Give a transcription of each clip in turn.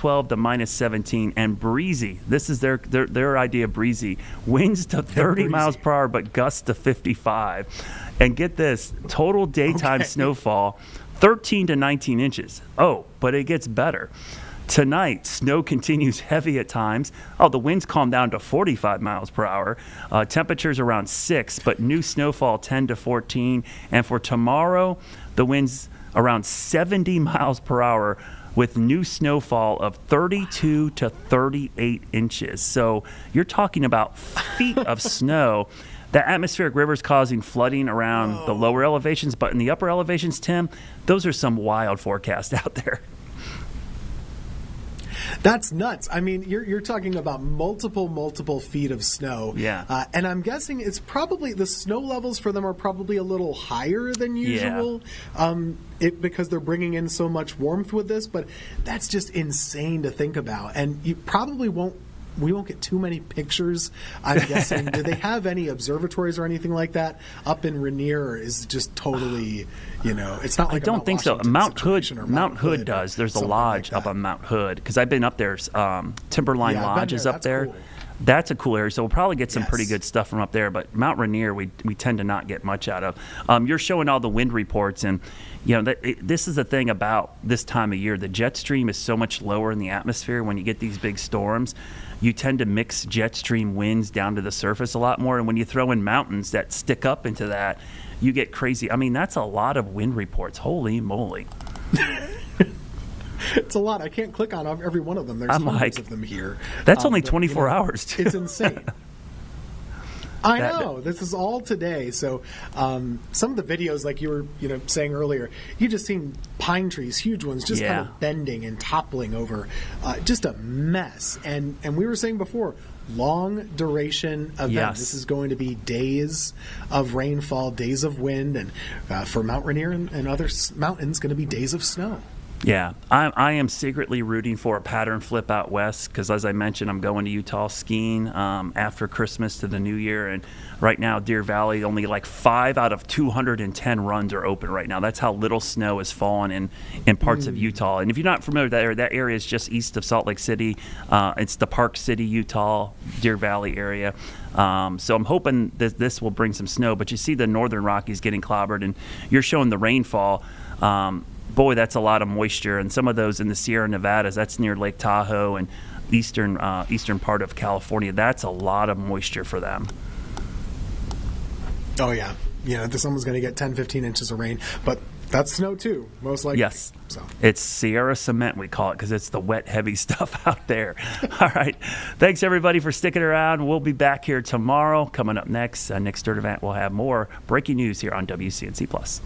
-12 to -17, and breezy. This is their idea of breezy. Winds to 30 miles per hour, but gusts to 55. And get this, total daytime snowfall, 13 to 19 inches. Oh, but it gets better. Tonight, snow continues heavy at times. Oh, the winds calm down to 45 miles per hour. Temperatures around 6, but new snowfall 10 to 14. And for tomorrow, the winds around 70 miles per hour with new snowfall of 32 to 38 inches. So you're talking about feet of snow. The atmospheric rivers causing flooding around the lower elevations, but in the upper elevations, Tim, those are some wild forecasts out there. That's nuts. I mean, you're talking about multiple feet of snow. Yeah. And I'm guessing it's probably the snow levels for them are probably a little higher than usual. Yeah. Because they're bringing in so much warmth with this, but that's just insane to think about. And you probably we won't get too many pictures, I'm guessing. Do they have any observatories or anything like that up in Rainier, or is it just totally, it's not like I don't think so. Mount Hood does. There's a lodge up on Mount Hood, because I've been up there. Timberline Lodge is up there. Cool. That's a cool area, so we'll probably get some pretty good stuff from up there. But Mount Rainier, we tend to not get much out of. You're showing all the wind reports, and this is the thing about this time of year. The jet stream is so much lower in the atmosphere when you get these big storms. You tend to mix jet stream winds down to the surface a lot more, and when you throw in mountains that stick up into that, you get crazy. I mean, that's a lot of wind reports. Holy moly. It's a lot. I can't click on every one of them. There's hundreds of them here. That's only 24 hours, too. It's insane. I know. This is all today. So some of the videos, like you were saying earlier, you just seen pine trees, huge ones, just kind of bending and toppling over. Just a mess. And we were saying before, long duration event. Yes. This is going to be days of rainfall, days of wind, and for Mount Rainier and other mountains, going to be days of snow. Yeah, I am secretly rooting for a pattern flip out west because, as I mentioned, I'm going to Utah skiing after Christmas to the New Year. And right now, Deer Valley, only like 5 out of 210 runs are open right now. That's how little snow has fallen in parts of Utah. And if you're not familiar with that area is just east of Salt Lake City. It's the Park City, Utah, Deer Valley area. So I'm hoping that this will bring some snow. But you see the Northern Rockies getting clobbered, and you're showing the rainfall. Boy, that's a lot of moisture, and some of those in the Sierra Nevadas, that's near Lake Tahoe and eastern part of California. That's a lot of moisture for them. Oh, yeah. Someone's going to get 10, 15 inches of rain, but that's snow too, most likely. Yes. So. It's Sierra cement, we call it, because it's the wet, heavy stuff out there. All right. Thanks, everybody, for sticking around. We'll be back here tomorrow. Coming up next, Nick Sturdivant will have more breaking news here on WCNC+.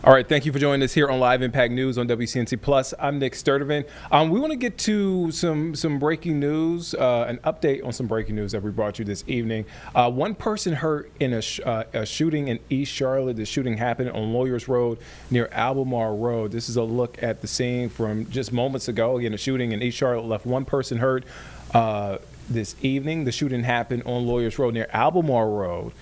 All right, thank you for joining us here on Live Impact News on WCNC Plus. I'm Nick Sturdivant. We want to get to some breaking news, an update on some breaking news that we brought you this evening. One person hurt in a shooting in East Charlotte. The shooting happened on Lawyers Road near Albemarle Road. This is a look at the scene from just moments ago. Again, a shooting in East Charlotte left one person hurt this evening. The shooting happened on Lawyers Road near Albemarle Road.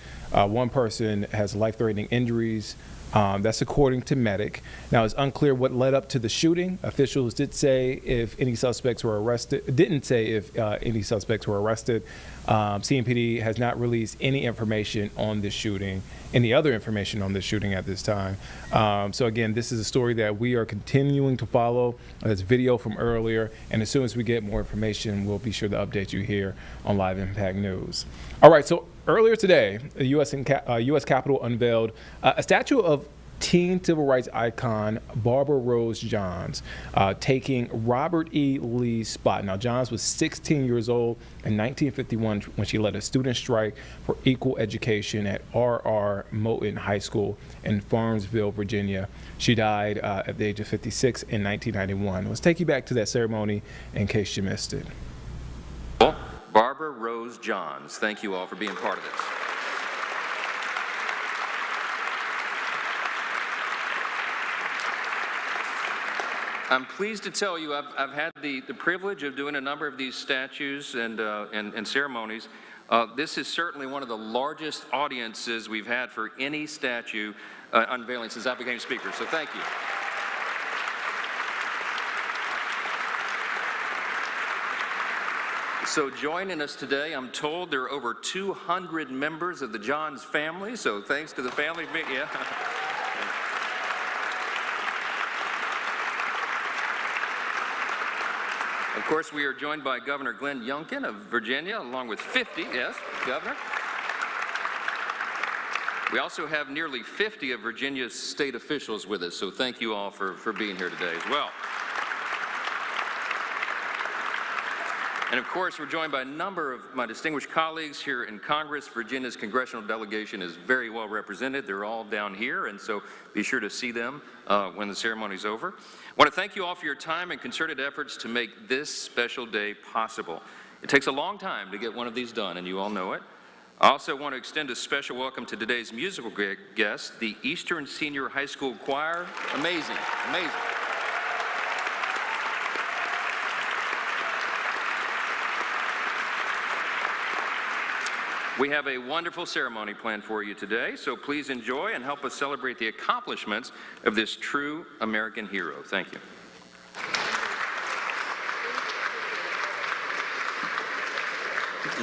One person has life-threatening injuries. That's according to medic. Now, it's unclear what led up to the shooting. Officials didn't say if any suspects were arrested. CMPD has not released any information on this shooting, any other information on this shooting at this time. So again, this is a story that we are continuing to follow. There's video from earlier, and as soon as we get more information, we'll be sure to update you here on Live Impact News. All right, so earlier today, the U.S. Capitol unveiled a statue of teen civil rights icon Barbara Rose Johns, taking Robert E. Lee's spot. Now, Johns was 16 years old in 1951 when she led a student strike for equal education at R.R. Moten High School in Farmsville, Virginia. She died at the age of 56 in 1991. Let's take you back to that ceremony in case you missed it. Barbara Rose Johns, thank you all for being part of this. I'm pleased to tell you I've had the privilege of doing a number of these statues and ceremonies. This is certainly one of the largest audiences we've had for any statue unveiling since I became speaker, so thank you. So joining us today, I'm told there are over 200 members of the Johns family, so thanks to the family. Yeah. Of course, we are joined by Governor Glenn Youngkin of Virginia, along with 50, yes, Governor. We also have nearly 50 of Virginia's state officials with us, so thank you all for being here today as well. And of course, we're joined by a number of my distinguished colleagues here in Congress. Virginia's congressional delegation is very well represented. They're all down here, and so be sure to see them when the ceremony's over. I want to thank you all for your time and concerted efforts to make this special day possible. It takes a long time to get one of these done, and you all know it. I also want to extend a special welcome to today's musical guests, the Eastern Senior High School Choir. Amazing, amazing. We have a wonderful ceremony planned for you today, so please enjoy and help us celebrate the accomplishments of this true American hero. Thank you.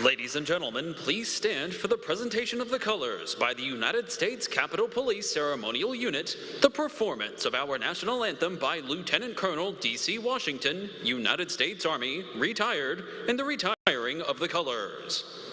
Ladies and gentlemen, please stand for the presentation of the colors by the United States Capitol Police Ceremonial Unit, the performance of our national anthem by Lieutenant Colonel D.C. Washington, United States Army, retired, and the retiring of the colors.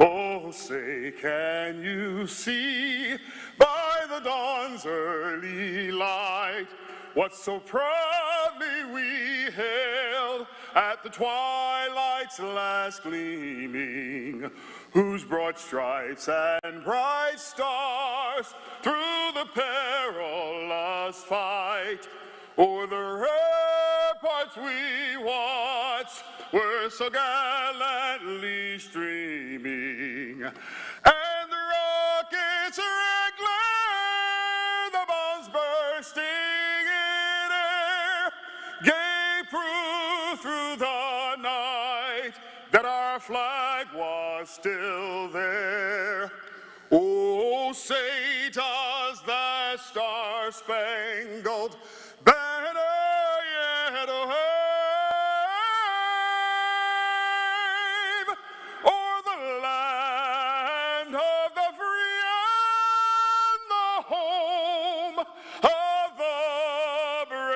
Oh, say, can you see by the dawn's early light what so proudly we hailed at the twilight's last gleaming, whose broad stripes and bright stars through the perilous fight o'er the ramparts we watched were so gallantly streaming, and the rockets' red glare, the bombs bursting in air, gave proof through the night that our flag was still there. Oh, say does the Star-Spangled Banner yet wave o'er the land of the free and the home of the brave.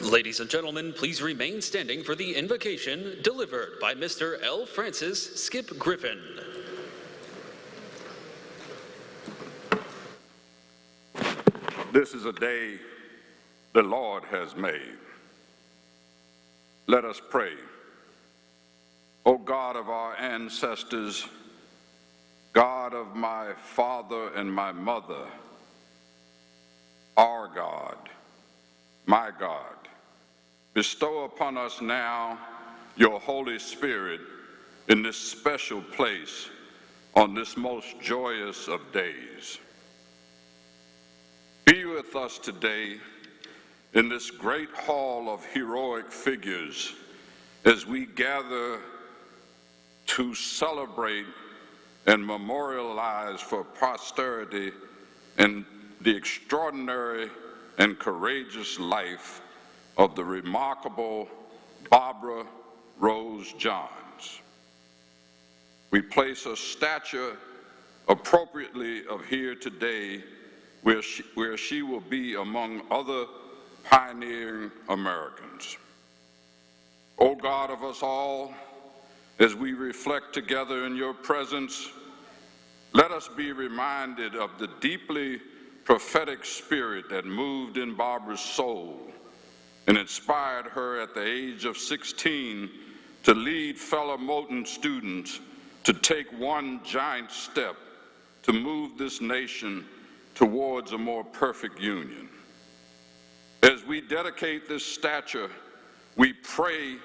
Ladies and gentlemen, please remain standing for the invocation delivered by Mr. L. Francis Skip Griffin. This is a day the Lord has made. Let us pray. O God of our ancestors, God of my father and my mother, our God, my God, bestow upon us now your Holy Spirit in this special place on this most joyous of days. Be with us today in this great hall of heroic figures as we gather to celebrate and memorialize for posterity and the extraordinary and courageous life of the remarkable Barbara Rose Johns. We place a statue appropriately of here today where she will be among other pioneering Americans. O God of us all, as we reflect together in your presence, let us be reminded of the deeply prophetic spirit that moved in Barbara's soul and inspired her at the age of 16 to lead fellow Moton students to take one giant step to move this nation towards a more perfect union. As we dedicate this statue, we pray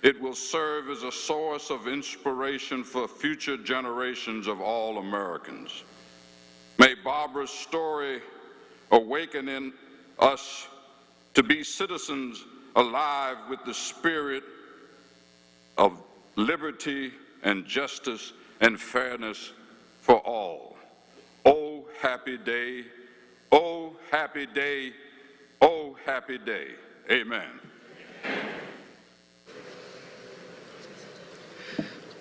it will serve as a source of inspiration for future generations of all Americans. May Barbara's story awaken in us to be citizens alive with the spirit of liberty and justice and fairness for all. Oh, happy day, oh, happy day, oh, happy day. Amen.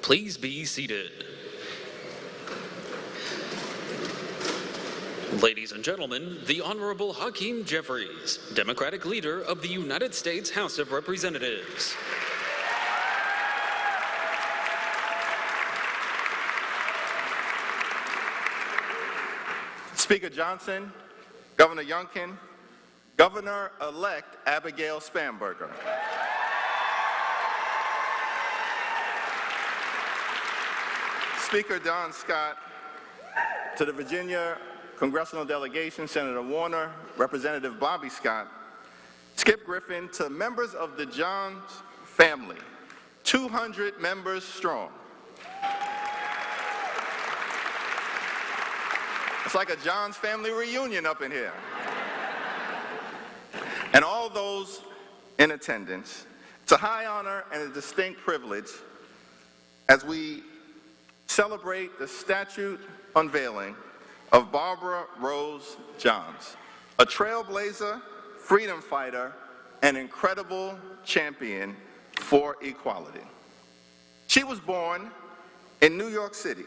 Please be seated. Ladies and gentlemen, the Honorable Hakeem Jeffries, Democratic Leader of the United States House of Representatives. Speaker Johnson, Governor Youngkin, Governor-elect Abigail Spanberger. Speaker Don Scott, to the Virginia Congressional Delegation, Senator Warner, Representative Bobby Scott, Skip Griffin, to members of the Johns family, 200 members strong. It's like a Johns family reunion up in here. And all those in attendance, it's a high honor and a distinct privilege as we celebrate the statue unveiling of Barbara Rose Johns, a trailblazer, freedom fighter, and incredible champion for equality. She was born in New York City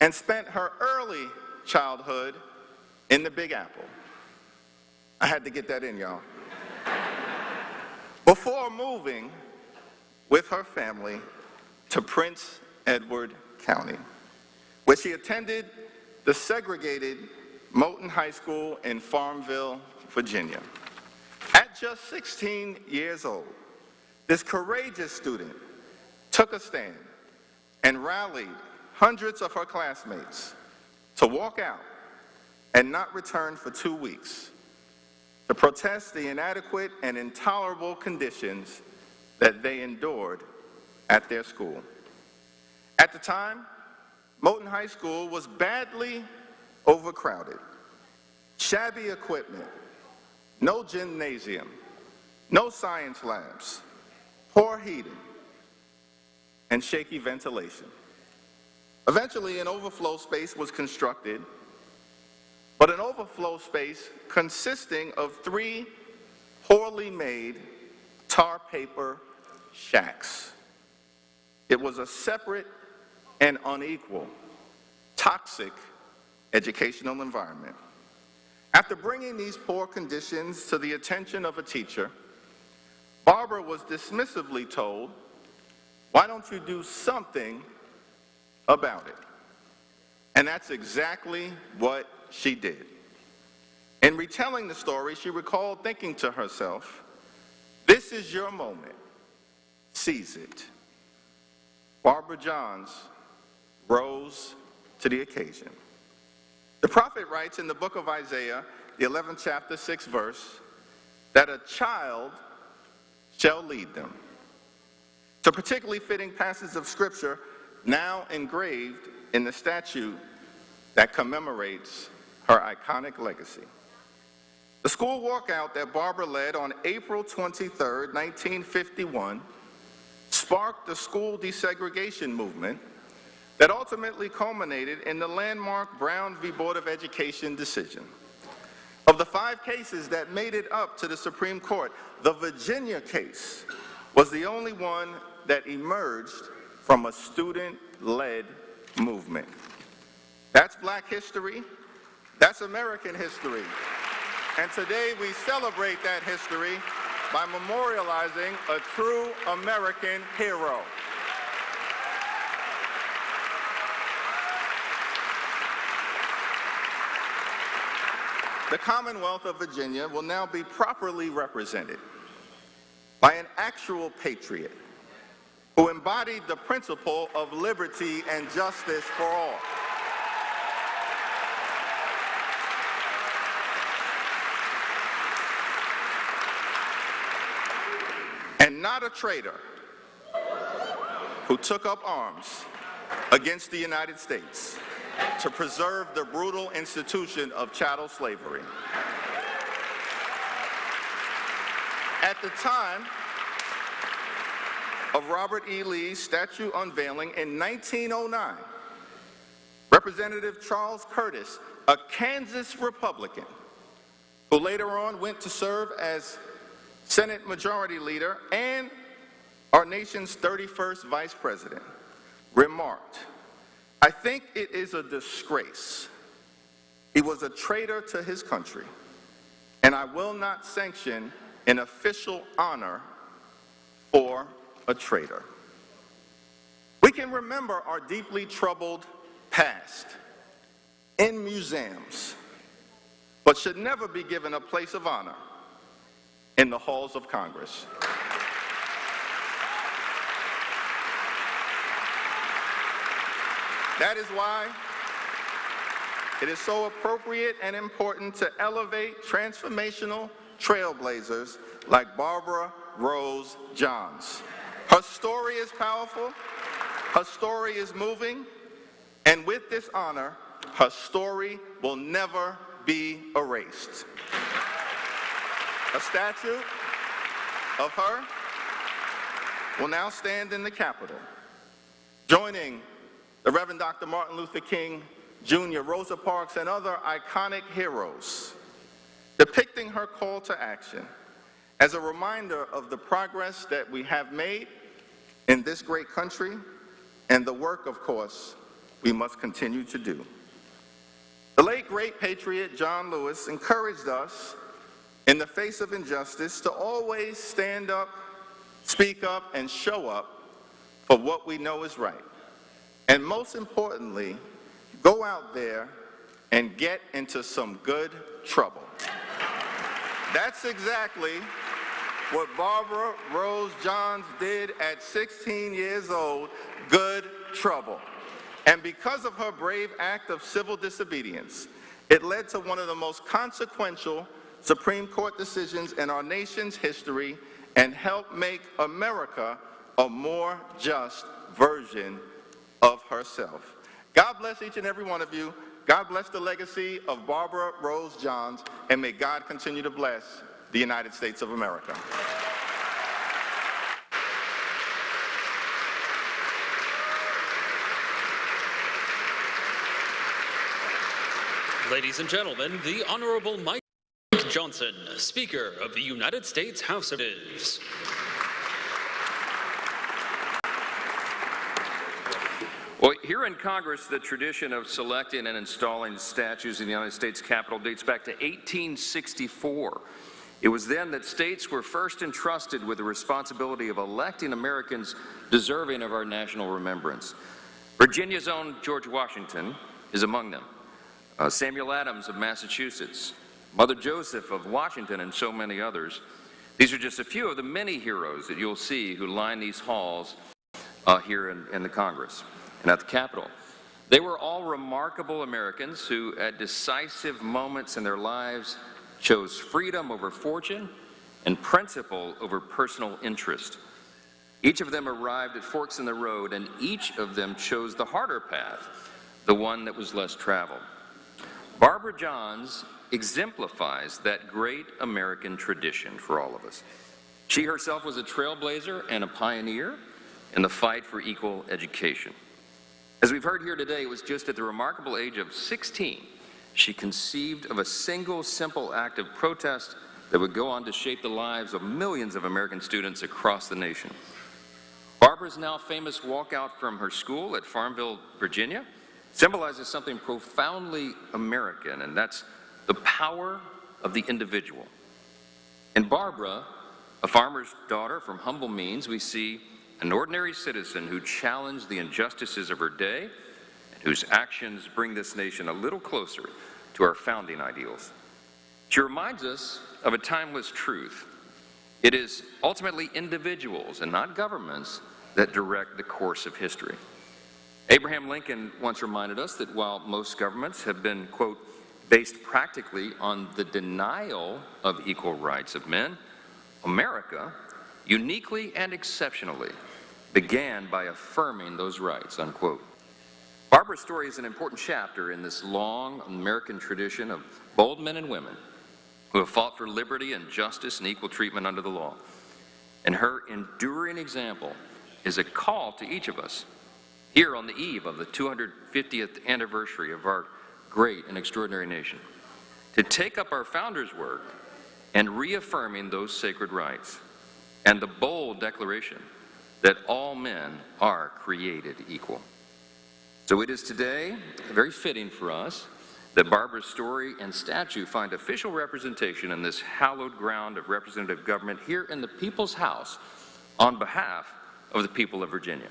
and spent her early childhood in the Big Apple. I had to get that in, y'all. before moving with her family to Prince Edward County, where she attended the segregated Moton High School in Farmville, Virginia. At just 16 years old, this courageous student took a stand and rallied hundreds of her classmates to walk out and not return for 2 weeks to protest the inadequate and intolerable conditions that they endured at their school. At the time, Moton High School was badly overcrowded, shabby equipment, no gymnasium, no science labs, poor heating, and shaky ventilation. Eventually, an overflow space was constructed, but an overflow space consisting of 3 poorly made tar paper shacks. It was a separate and unequal, toxic educational environment. After bringing these poor conditions to the attention of a teacher, Barbara was dismissively told, "Why don't you do something about it?" And that's exactly what she did. In retelling the story, she recalled thinking to herself, "This is your moment. Seize it." Barbara Johns rose to the occasion. The prophet writes in the book of Isaiah, the 11th chapter, 6th verse, that a child shall lead them. It's a particularly fitting passage of scripture now engraved in the statue that commemorates her iconic legacy. The school walkout that Barbara led on April 23, 1951, sparked the school desegregation movement that ultimately culminated in the landmark Brown v. Board of Education decision. Of the 5 cases that made it up to the Supreme Court, the Virginia case was the only one that emerged from a student-led movement. That's Black history. That's American history. And today we celebrate that history by memorializing a true American hero. The Commonwealth of Virginia will now be properly represented by an actual patriot who embodied the principle of liberty and justice for all. And not a traitor who took up arms against the United States to preserve the brutal institution of chattel slavery. At the time of Robert E. Lee's statue unveiling in 1909, Representative Charles Curtis, a Kansas Republican, who later on went to serve as Senate Majority Leader and our nation's 31st Vice President, remarked, "I think it is a disgrace. He was a traitor to his country, and I will not sanction an official honor for a traitor." We can remember our deeply troubled past in museums, but should never be given a place of honor in the halls of Congress. That is why it is so appropriate and important to elevate transformational trailblazers like Barbara Rose Johns. Her story is powerful, her story is moving, and with this honor, her story will never be erased. A statue of her will now stand in the Capitol, joining the Reverend Dr. Martin Luther King Jr., Rosa Parks, and other iconic heroes, depicting her call to action as a reminder of the progress that we have made in this great country and the work, of course, we must continue to do. The late great patriot John Lewis encouraged us in the face of injustice, to always stand up, speak up, and show up for what we know is right. And most importantly, go out there and get into some good trouble. That's exactly what Barbara Rose Johns did at 16 years old, good trouble. And because of her brave act of civil disobedience, it led to one of the most consequential Supreme Court decisions in our nation's history and helped make America a more just version of herself. God bless each and every one of you. God bless the legacy of Barbara Rose Johns, and may God continue to bless the United States of America. Ladies and gentlemen, the Honorable Mike Johnson, Speaker of the United States House of Representatives. Well, here in Congress, the tradition of selecting and installing statues in the United States Capitol dates back to 1864. It was then that states were first entrusted with the responsibility of electing Americans deserving of our national remembrance. Virginia's own George Washington is among them. Samuel Adams of Massachusetts, Mother Joseph of Washington, and so many others. These are just a few of the many heroes that you'll see who line these halls here in the Congress and at the Capitol. They were all remarkable Americans who, at decisive moments in their lives, chose freedom over fortune and principle over personal interest. Each of them arrived at forks in the road, and each of them chose the harder path, the one that was less traveled. Barbara Johns exemplifies that great American tradition for all of us. She herself was a trailblazer and a pioneer in the fight for equal education. As we've heard here today, it was just at the remarkable age of 16 she conceived of a single simple act of protest that would go on to shape the lives of millions of American students across the nation. Barbara's now famous walkout from her school at Farmville, Virginia, symbolizes something profoundly American, and that's the power of the individual. In Barbara, a farmer's daughter from humble means, we see an ordinary citizen who challenged the injustices of her day and whose actions bring this nation a little closer to our founding ideals. She reminds us of a timeless truth. It is ultimately individuals and not governments that direct the course of history. Abraham Lincoln once reminded us that while most governments have been, quote, based practically on the denial of equal rights of men, America, uniquely and exceptionally, began by affirming those rights, unquote. Barbara's story is an important chapter in this long American tradition of bold men and women who have fought for liberty and justice and equal treatment under the law. And her enduring example is a call to each of us here on the eve of the 250th anniversary of our great and extraordinary nation, to take up our founders' work and reaffirming those sacred rights and the bold declaration that all men are created equal. So it is today very fitting for us that Barbara's story and statue find official representation in this hallowed ground of representative government here in the People's House on behalf of the people of Virginia.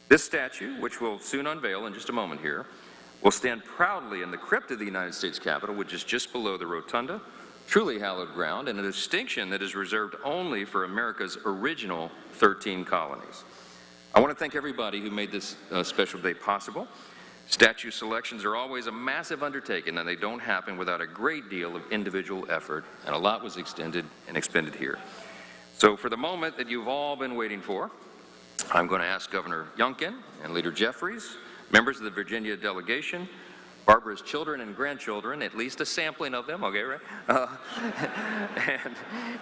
This statue, which we'll soon unveil in just a moment here, will stand proudly in the crypt of the United States Capitol, which is just below the rotunda, truly hallowed ground, and a distinction that is reserved only for America's original 13 colonies. I want to thank everybody who made this special day possible. Statue selections are always a massive undertaking, and they don't happen without a great deal of individual effort, and a lot was extended and expended here. So for the moment that you've all been waiting for, I'm going to ask Governor Youngkin and Leader Jeffries, members of the Virginia delegation, Barbara's children and grandchildren, at least a sampling of them, okay, right?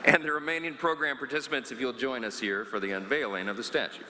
And the remaining program participants, if you'll join us here for the unveiling of the statue.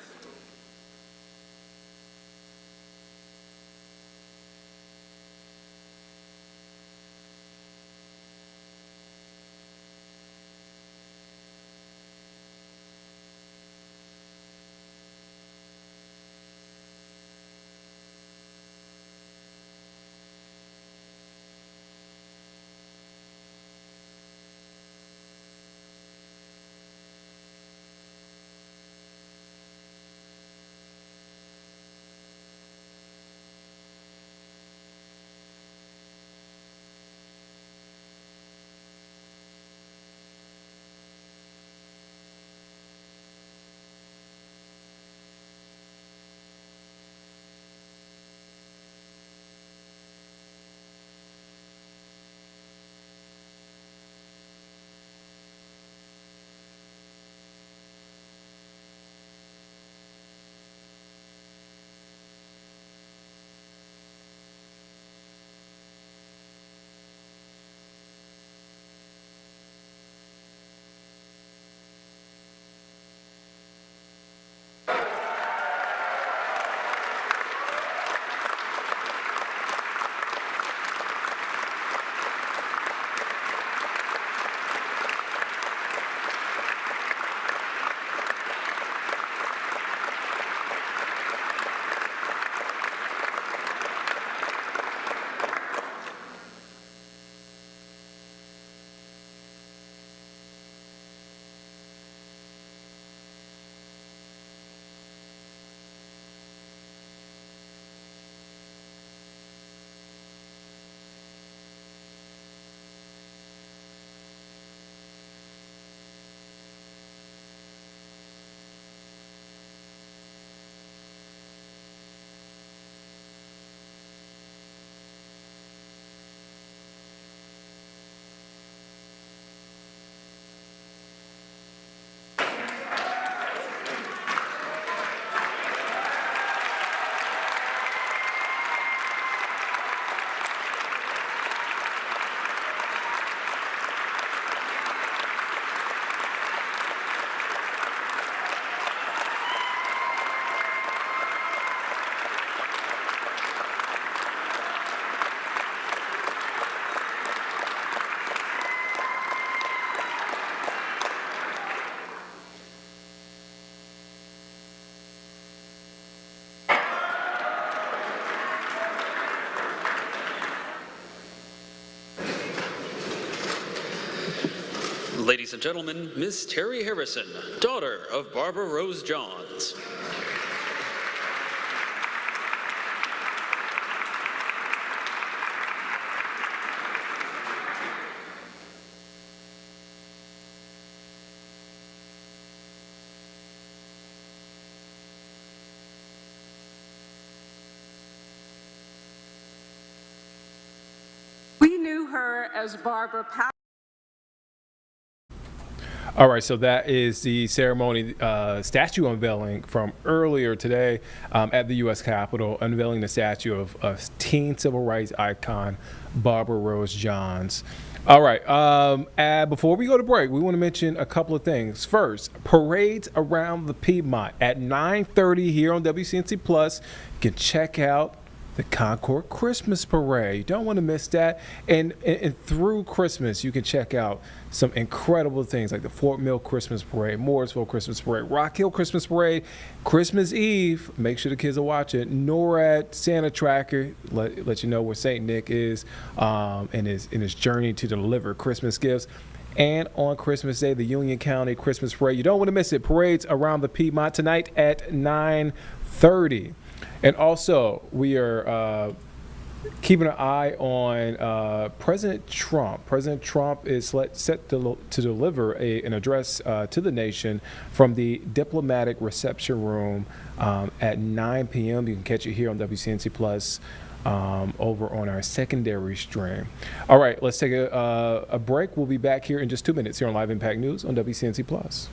ladies and gentlemen, Miss Terry Harrison, daughter of Barbara Rose Johns. We knew her as Barbara Powell. All right, so that is the ceremony statue unveiling from earlier today at the U.S. Capitol, unveiling the statue of teen civil rights icon Barbara Rose Johns. All right, before we go to break, we want to mention a couple of things. First, parades around the Piedmont at 9:30 here on WCNC Plus. You can check out the Concord Christmas Parade. You don't want to miss that. And through Christmas, you can check out some incredible things like the Fort Mill Christmas Parade, Mooresville Christmas Parade, Rock Hill Christmas Parade, Christmas Eve. Make sure the kids are watching. NORAD Santa Tracker, let you know where St. Nick is in his journey to deliver Christmas gifts. And on Christmas Day, the Union County Christmas Parade. You don't want to miss it. Parades around the Piedmont tonight at 9:30. And also, we are keeping an eye on President Trump. President Trump is set to deliver an address to the nation from the diplomatic reception room at 9 p.m. You can catch it here on WCNC Plus over on our secondary stream. All right, let's take a break. We'll be back here in just 2 minutes here on Live Impact News on WCNC Plus.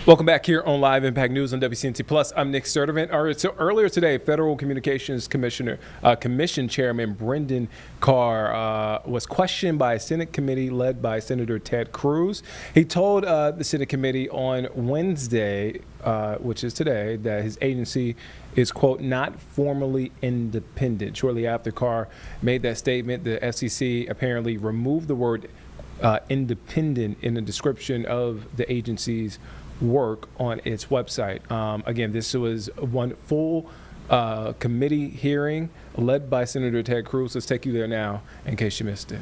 Welcome back here on Live Impact News on WCNC Plus. I'm Nick Sturdivant. So earlier today, Federal Communications Commission Chairman Brendan Carr was questioned by a Senate committee led by Senator Ted Cruz. He told the Senate committee on Wednesday, which is today, that his agency is, quote, not formally independent. Shortly after Carr made that statement, the FCC apparently removed the word independent in the description of the agency's work on its website. Again, this was one full committee hearing led by Senator Ted Cruz. Let's take you there now in case you missed it.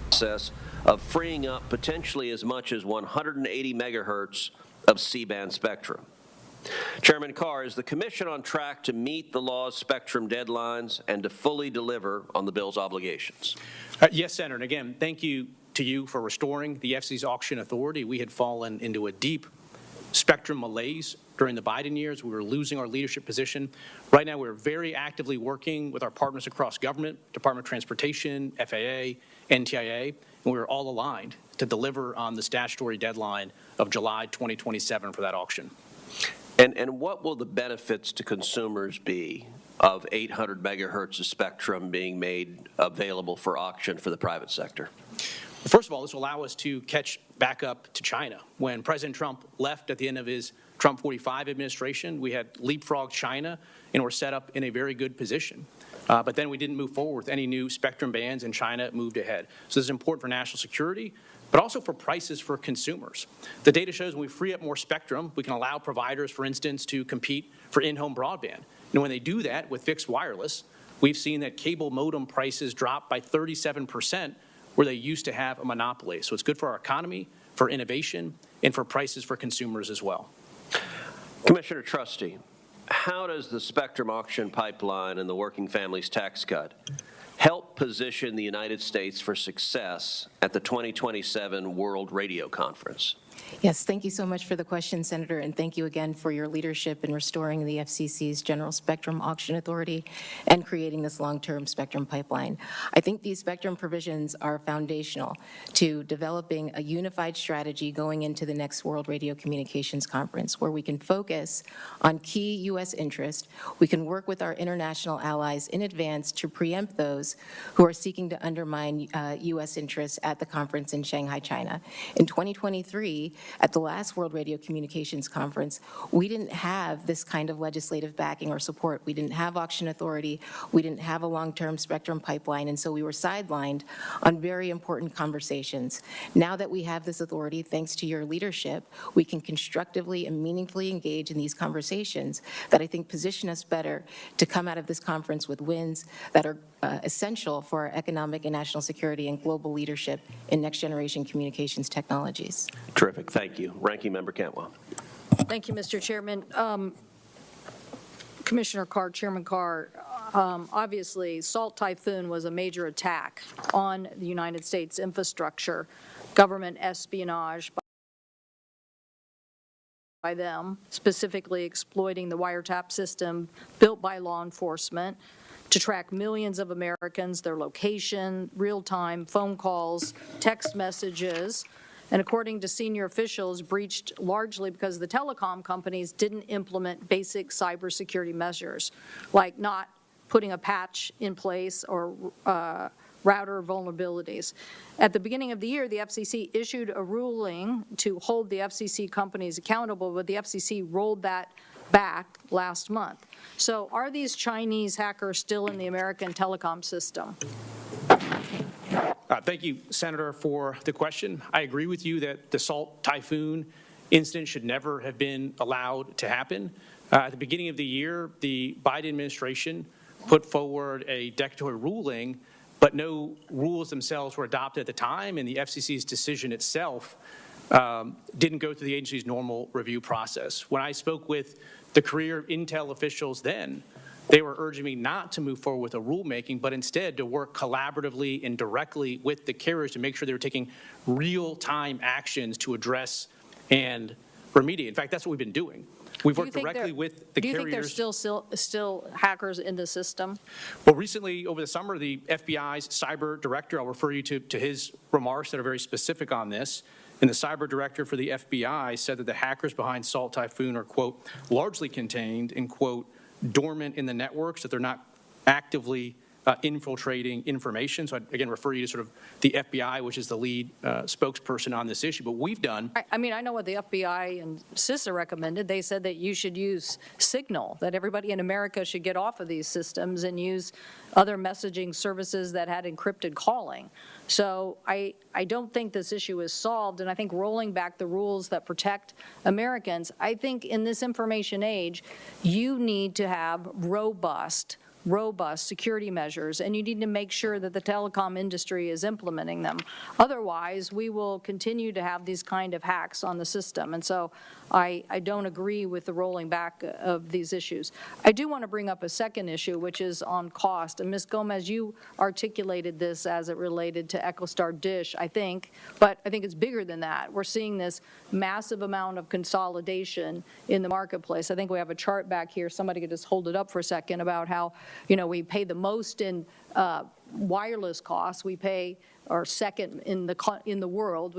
Process of freeing up potentially as much as 180 megahertz of C-band spectrum. Chairman Carr, is the commission on track to meet the law's spectrum deadlines and to fully deliver on the bill's obligations? Yes, Senator. And again, thank you to you for restoring the FCC's auction authority. We had fallen into a deep spectrum malaise during the Biden years. We were losing our leadership position. Right now, we're very actively working with our partners across government, Department of Transportation, FAA, NTIA, and we're all aligned to deliver on the statutory deadline of July 2027 for that auction. And what will the benefits to consumers be of 800 megahertz of spectrum being made available for auction for the private sector? First of all, this will allow us to catch back up to China. When President Trump left at the end of his Trump 45 administration, we had leapfrogged China and were set up in a very good position. But then we didn't move forward with any new spectrum bands, and China moved ahead. So this is important for national security, but also for prices for consumers. The data shows when we free up more spectrum, we can allow providers, for instance, to compete for in-home broadband. And when they do that with fixed wireless, we've seen that cable modem prices drop by 37% where they used to have a monopoly. So it's good for our economy, for innovation, and for prices for consumers as well. Commissioner Trusty, how does the spectrum auction pipeline and the Working Families Tax Cut help position the United States for success at the 2027 World Radio Conference? Yes, thank you so much for the question, Senator, and thank you again for your leadership in restoring the FCC's General Spectrum Auction Authority and creating this long-term spectrum pipeline. I think these spectrum provisions are foundational to developing a unified strategy going into the next World Radio Communications Conference, where we can focus on key U.S. interests. We can work with our international allies in advance to preempt those who are seeking to undermine U.S. interests at the conference in Shanghai, China. In 2023, at the last World Radio Communications Conference, we didn't have this kind of legislative backing or support. We didn't have auction authority. We didn't have a long-term spectrum pipeline, and so we were sidelined on very important conversations. Now that we have this authority, thanks to your leadership, we can constructively and meaningfully engage in these conversations that I think position us better to come out of this conference with wins that are essential for our economic and national security and global leadership in next-generation communications technologies. Terrific. Thank you. Ranking Member Cantwell. Thank you, Mr. Chairman. Commissioner Carr, Chairman Carr, obviously, Salt Typhoon was a major attack on the United States infrastructure, government espionage by them, specifically exploiting the wiretap system built by law enforcement to track millions of Americans, their location, real-time phone calls, text messages, and according to senior officials, breached largely because the telecom companies didn't implement basic cybersecurity measures, like not putting a patch in place or router vulnerabilities. At the beginning of the year, the FCC issued a ruling to hold the FCC companies accountable, but the FCC rolled that back last month. So are these Chinese hackers still in the American telecom system? Thank you, Senator, for the question. I agree with you that the Salt Typhoon incident should never have been allowed to happen. At the beginning of the year, the Biden administration put forward a declaratory ruling, but no rules themselves were adopted at the time, and the FCC's decision itself didn't go through the agency's normal review process. When I spoke with the career Intel officials then, they were urging me not to move forward with a rulemaking, but instead to work collaboratively and directly with the carriers to make sure they were taking real-time actions to address and remediate. In fact, that's what we've been doing. We've worked directly with the carriers. Do you think there's still hackers in the system? Well, recently, over the summer, the FBI's cyber director, I'll refer you to his remarks that are very specific on this, and the cyber director for the FBI said that the hackers behind Salt Typhoon are, quote, largely contained in, quote, dormant in the networks, that they're not actively infiltrating information. So I'd, again, refer you to sort of the FBI, which is the lead spokesperson on this issue. But we've done. I mean, I know what the FBI and CISA recommended. They said that you should use Signal, that everybody in America should get off of these systems and use other messaging services that had encrypted calling. So I don't think this issue is solved, and I think rolling back the rules that protect Americans, I think in this information age, you need to have robust robust security measures, and you need to make sure that the telecom industry is implementing them. Otherwise, we will continue to have these kind of hacks on the system. And so I don't agree with the rolling back of these issues. I do want to bring up a second issue, which is on cost. And Ms. Gomez, you articulated this as it related to EchoStar Dish, I think, but I think it's bigger than that. We're seeing this massive amount of consolidation in the marketplace. I think we have a chart back here. Somebody could just hold it up for a second about how, we pay the most in wireless costs. We pay or second in the world,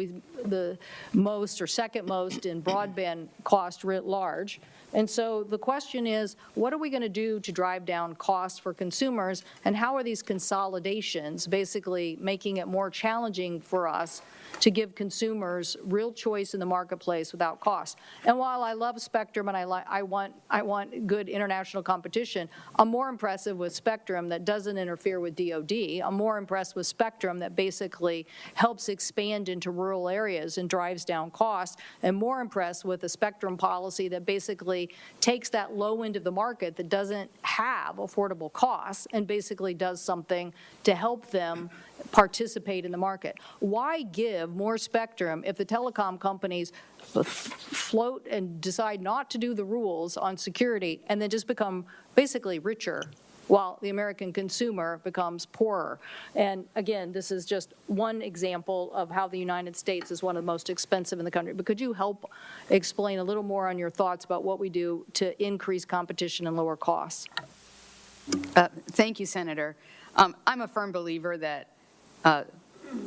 the most or second most in broadband cost writ large. And so the question is, what are we going to do to drive down costs for consumers, and how are these consolidations basically making it more challenging for us to give consumers real choice in the marketplace without cost? And while I love Spectrum and I want good international competition, I'm more impressive with Spectrum that doesn't interfere with DoD. I'm more impressed with Spectrum that basically helps expand into rural areas and drives down costs, and more impressed with a Spectrum policy that basically takes that low end of the market that doesn't have affordable costs and basically does something to help them participate in the market. Why give more spectrum if the telecom companies float and decide not to do the rules on security and then just become basically richer while the American consumer becomes poorer? And again, this is just one example of how the United States is one of the most expensive in the country. But could you help explain a little more on your thoughts about what we do to increase competition and lower costs? Thank you, Senator. I'm a firm believer that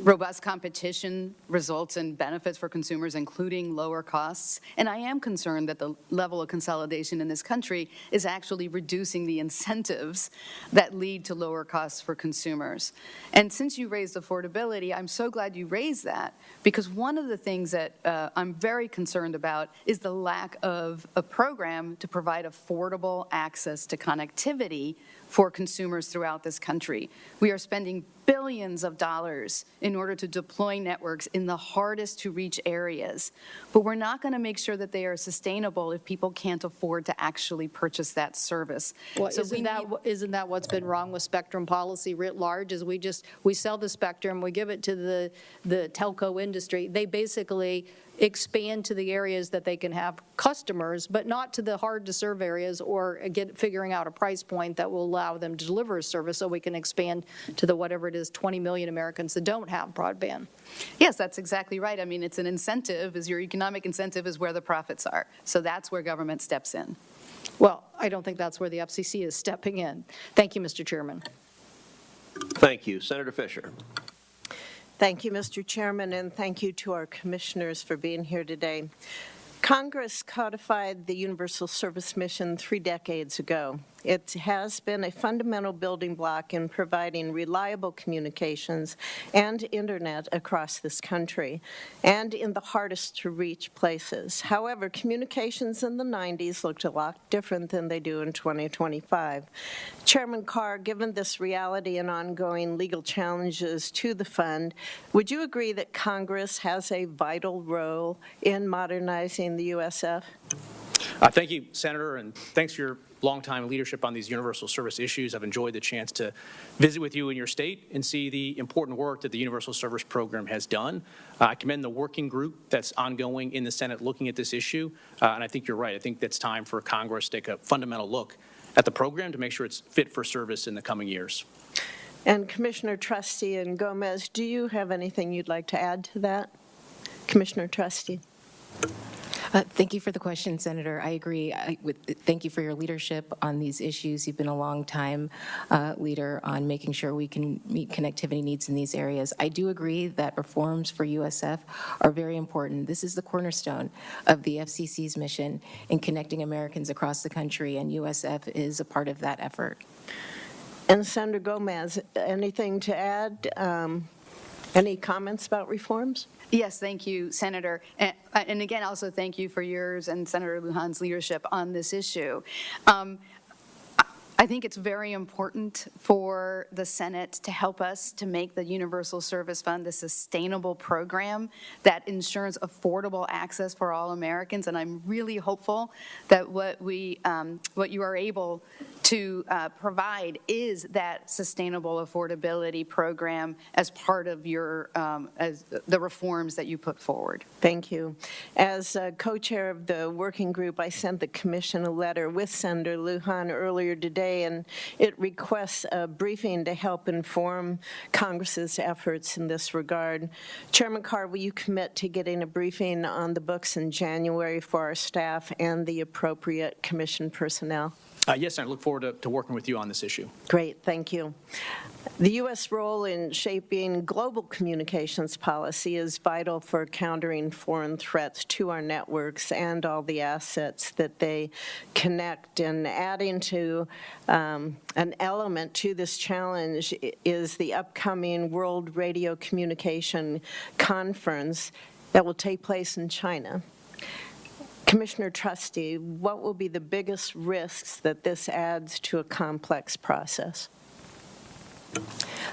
robust competition results in benefits for consumers, including lower costs. And I am concerned that the level of consolidation in this country is actually reducing the incentives that lead to lower costs for consumers. And since you raised affordability, I'm so glad you raised that, because one of the things that I'm very concerned about is the lack of a program to provide affordable access to connectivity for consumers throughout this country. We are spending billions of dollars in order to deploy networks in the hardest to reach areas, but we're not going to make sure that they are sustainable if people can't afford to actually purchase that service. Well, so isn't that what's been wrong with spectrum policy writ large? Is we sell the spectrum, we give it to the telco industry. They basically expand to the areas that they can have customers, but not to the hard to serve areas, or figuring out a price point that will allow them to deliver a service so we can expand to the whatever it is 20 million Americans that don't have broadband. Yes, that's exactly right. I mean, it's an incentive, your economic incentive is where the profits are. So that's where government steps in. Well, I don't think that's where the FCC is stepping in. Thank you, Mr. Chairman. Thank you. Senator Fisher. Thank you, Mr. Chairman, and thank you to our commissioners for being here today. Congress codified the Universal Service Mission 3 decades ago. It has been a fundamental building block in providing reliable communications and internet across this country and in the hardest to reach places. However, communications in the 90s looked a lot different than they do in 2025. Chairman Carr, given this reality and ongoing legal challenges to the fund, would you agree that Congress has a vital role in modernizing the USF? Thank you, Senator, and thanks for your longtime leadership on these universal service issues. I've enjoyed the chance to visit with you in your state and see the important work that the Universal Service Program has done. I commend the working group that's ongoing in the Senate looking at this issue, and I think you're right. I think it's time for Congress to take a fundamental look at the program to make sure it's fit for service in the coming years. And Commissioner Trustee and Gomez, do you have anything you'd like to add to that? Commissioner Trustee. Thank you for the question, Senator. I agree. Thank you for your leadership on these issues. You've been a long time leader on making sure we can meet connectivity needs in these areas. I do agree that reforms for USF are very important. This is the cornerstone of the FCC's mission in connecting Americans across the country, and USF is a part of that effort. And Senator Gomez, anything to add? Any comments about reforms? Yes, thank you, Senator. And again, also thank you for yours and Senator Lujan's leadership on this issue. I think it's very important for the Senate to help us to make the Universal Service Fund a sustainable program that ensures affordable access for all Americans. And I'm really hopeful that what you are able to provide is that sustainable affordability program as part of your as the reforms that you put forward. Thank you. As co-chair of the working group, I sent the commission a letter with Senator Lujan earlier today, and it requests a briefing to help inform Congress's efforts in this regard. Chairman Carr, will you commit to getting a briefing on the books in January for our staff and the appropriate commission personnel? Yes, and I look forward to working with you on this issue. Great, thank you. The U.S. role in shaping global communications policy is vital for countering foreign threats to our networks and all the assets that they connect. And adding to an element to this challenge is the upcoming World Radio Communication Conference that will take place in China. Commissioner Trusty, what will be the biggest risks that this adds to a complex process?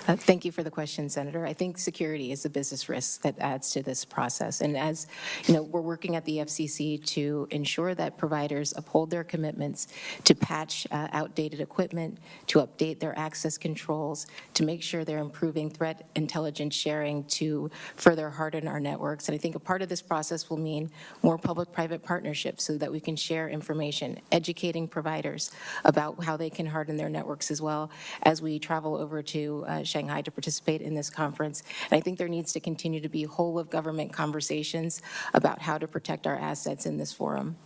Thank you for the question, Senator. I think security is the business risk that adds to this process. And as you know, we're working at the FCC to ensure that providers uphold their commitments to patch outdated equipment, to update their access controls, to make sure they're improving threat intelligence sharing to further harden our networks. And I think a part of this process will mean more public-private partnerships so that we can share information, educating providers about how they can harden their networks as well as we travel over to Shanghai to participate in this conference. And I think there needs to continue to be whole-of-government conversations about how to protect our assets in this forum.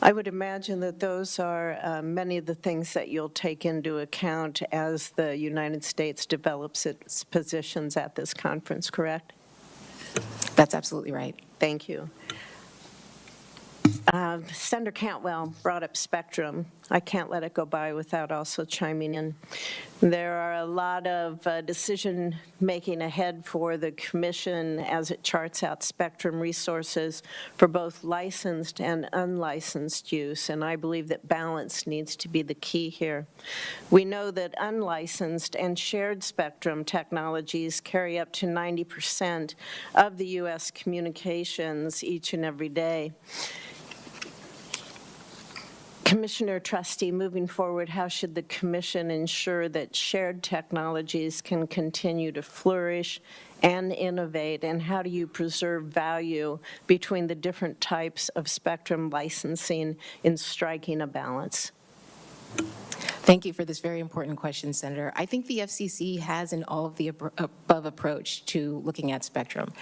I would imagine that those are many of the things that you'll take into account as the United States develops its positions at this conference, correct? That's absolutely right. Thank you. Senator Cantwell brought up spectrum. I can't let it go by without also chiming in. There are a lot of decision-making ahead for the Commission as it charts out spectrum resources for both licensed and unlicensed use, and I believe that balance needs to be the key here. We know that unlicensed and shared spectrum technologies carry up to 90% of the U.S. communications each and every day. Commissioner Trusty, moving forward, how should the Commission ensure that shared technologies can continue to flourish and innovate, and how do you preserve value between the different types of spectrum licensing in striking a balance? Thank you for this very important question, Senator. I think the FCC has an all-of-the-above approach to looking at spectrum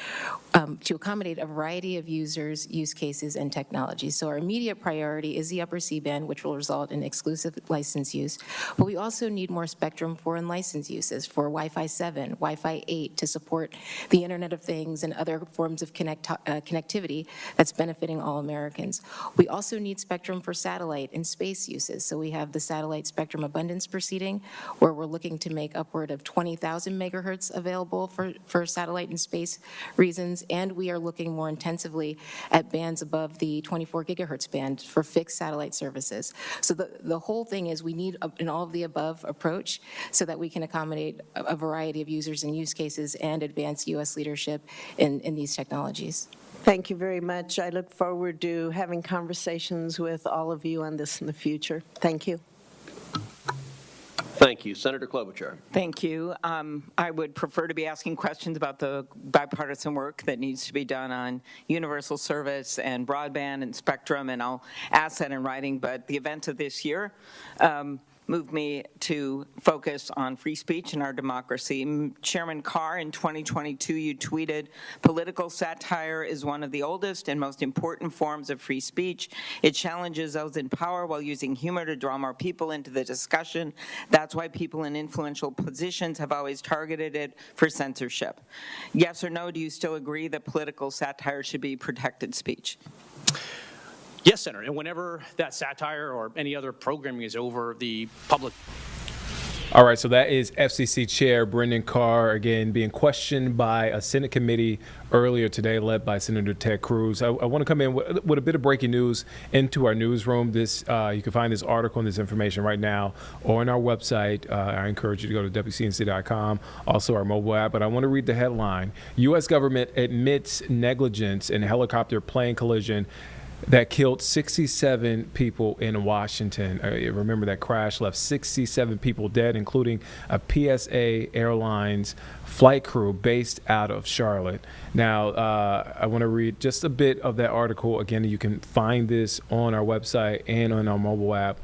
to accommodate a variety of users, use cases, and technologies. So our immediate priority is the upper C-band, which will result in exclusive license use. But we also need more spectrum for unlicensed uses, for Wi-Fi 7, Wi-Fi 8, to support the Internet of Things and other forms of connectivity that's benefiting all Americans. We also need spectrum for satellite and space uses. So we have the satellite spectrum abundance proceeding, where we're looking to make upward of 20,000 megahertz available for satellite and space reasons, and we are looking more intensively at bands above the 24 gigahertz band for fixed satellite services. So the whole thing is we need an all-of-the-above approach so that we can accommodate a variety of users and use cases and advance U.S. leadership in these technologies. Thank you very much. I look forward to having conversations with all of you on this in the future. Thank you. Thank you. Senator Klobuchar. Thank you. I would prefer to be asking questions about the bipartisan work that needs to be done on universal service and broadband and spectrum, and I'll ask that in writing. But the events of this year moved me to focus on free speech and our democracy. Chairman Carr, in 2022, you tweeted, "Political satire is one of the oldest and most important forms of free speech. It challenges those in power while using humor to draw more people into the discussion. That's why people in influential positions have always targeted it for censorship." Yes or no, do you still agree that political satire should be protected speech? Yes, Senator, and whenever that satire or any other programming is over the public. All right, so that is FCC Chair Brendan Carr, again, being questioned by a Senate committee earlier today, led by Senator Ted Cruz. I want to come in with a bit of breaking news into our newsroom. You can find this article and this information right now on our website. I encourage you to go to WCNC.com, also our mobile app. But I want to read the headline. U.S. government admits negligence in helicopter plane collision that killed 67 people in Washington. Remember, that crash left 67 people dead, including a PSA Airlines flight crew based out of Charlotte. Now, I want to read just a bit of that article. Again, you can find this on our website and on our mobile app.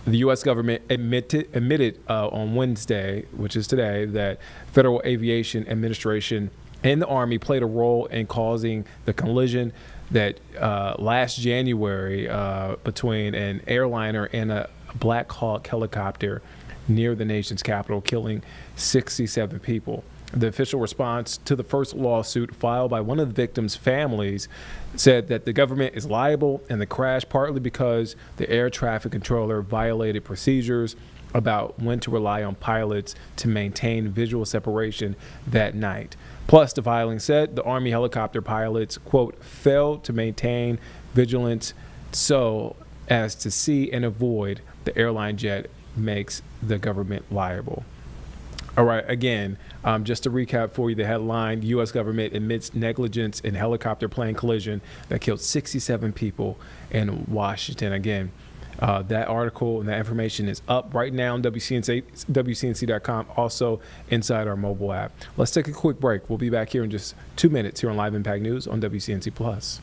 The U.S. government admitted on Wednesday, which is today, that Federal Aviation Administration and the Army played a role in causing the collision that last January between an airliner and a Black Hawk helicopter near the nation's capital, killing 67 people. The official response to the first lawsuit filed by one of the victims' families said that the government is liable in the crash partly because the air traffic controller violated procedures about when to rely on pilots to maintain visual separation that night. Plus, the filing said the Army helicopter pilots, quote, failed to maintain vigilance so as to see and avoid the airline jet makes the government liable. All right, again, just to recap for you, the headline, U.S. government admits negligence in helicopter plane collision that killed 67 people in Washington. Again, that article and that information is up right now on WCNC.com, also inside our mobile app. Let's take a quick break. We'll be back here in just 2 minutes here on Live Impact News on WCNC Plus.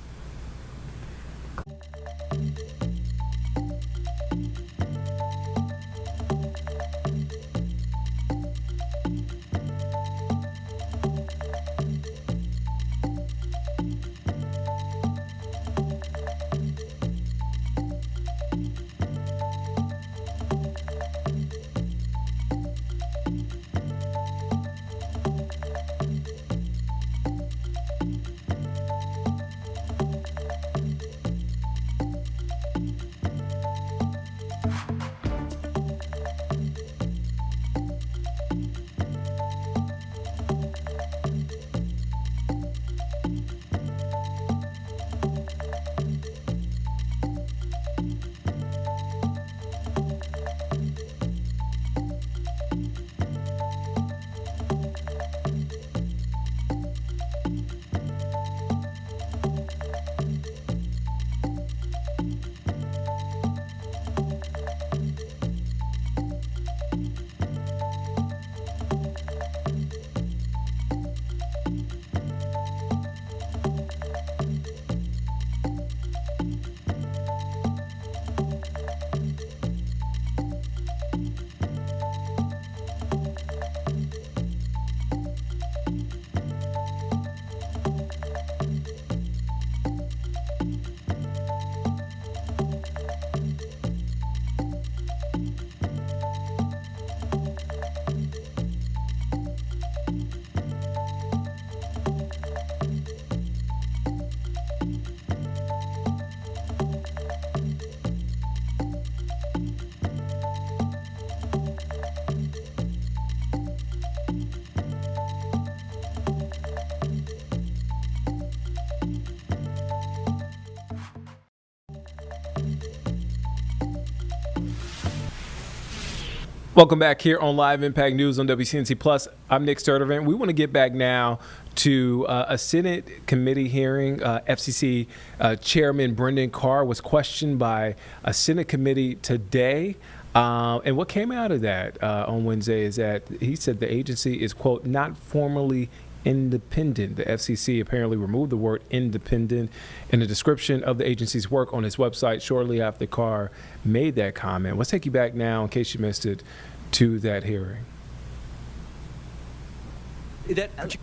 Welcome back here on Live Impact News on WCNC Plus. I'm Nick Sturtevant. We want to get back now to a Senate committee hearing. FCC Chairman Brendan Carr was questioned by a Senate committee today. And what came out of that on Wednesday is that he said the agency is, quote, not formally independent. The FCC apparently removed the word independent in the description of the agency's work on its website shortly after Carr made that comment. Let's take you back now, in case you missed it, to that hearing. That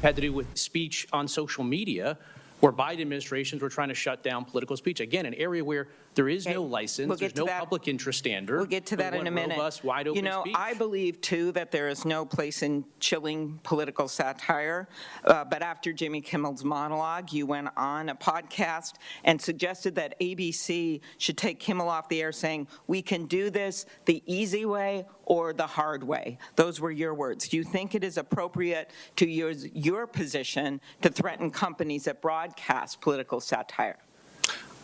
had to do with speech on social media, where Biden administrations were trying to shut down political speech. Again, an area where there is no license, there's no public interest standard. We'll get to that in a minute. Robust, wide open speech. I believe, too, that there is no place in chilling political satire. But after Jimmy Kimmel's monologue, you went on a podcast and suggested that ABC should take Kimmel off the air, saying, we can do this the easy way or the hard way. Those were your words. Do you think it is appropriate to use your position to threaten companies that broadcast political satire?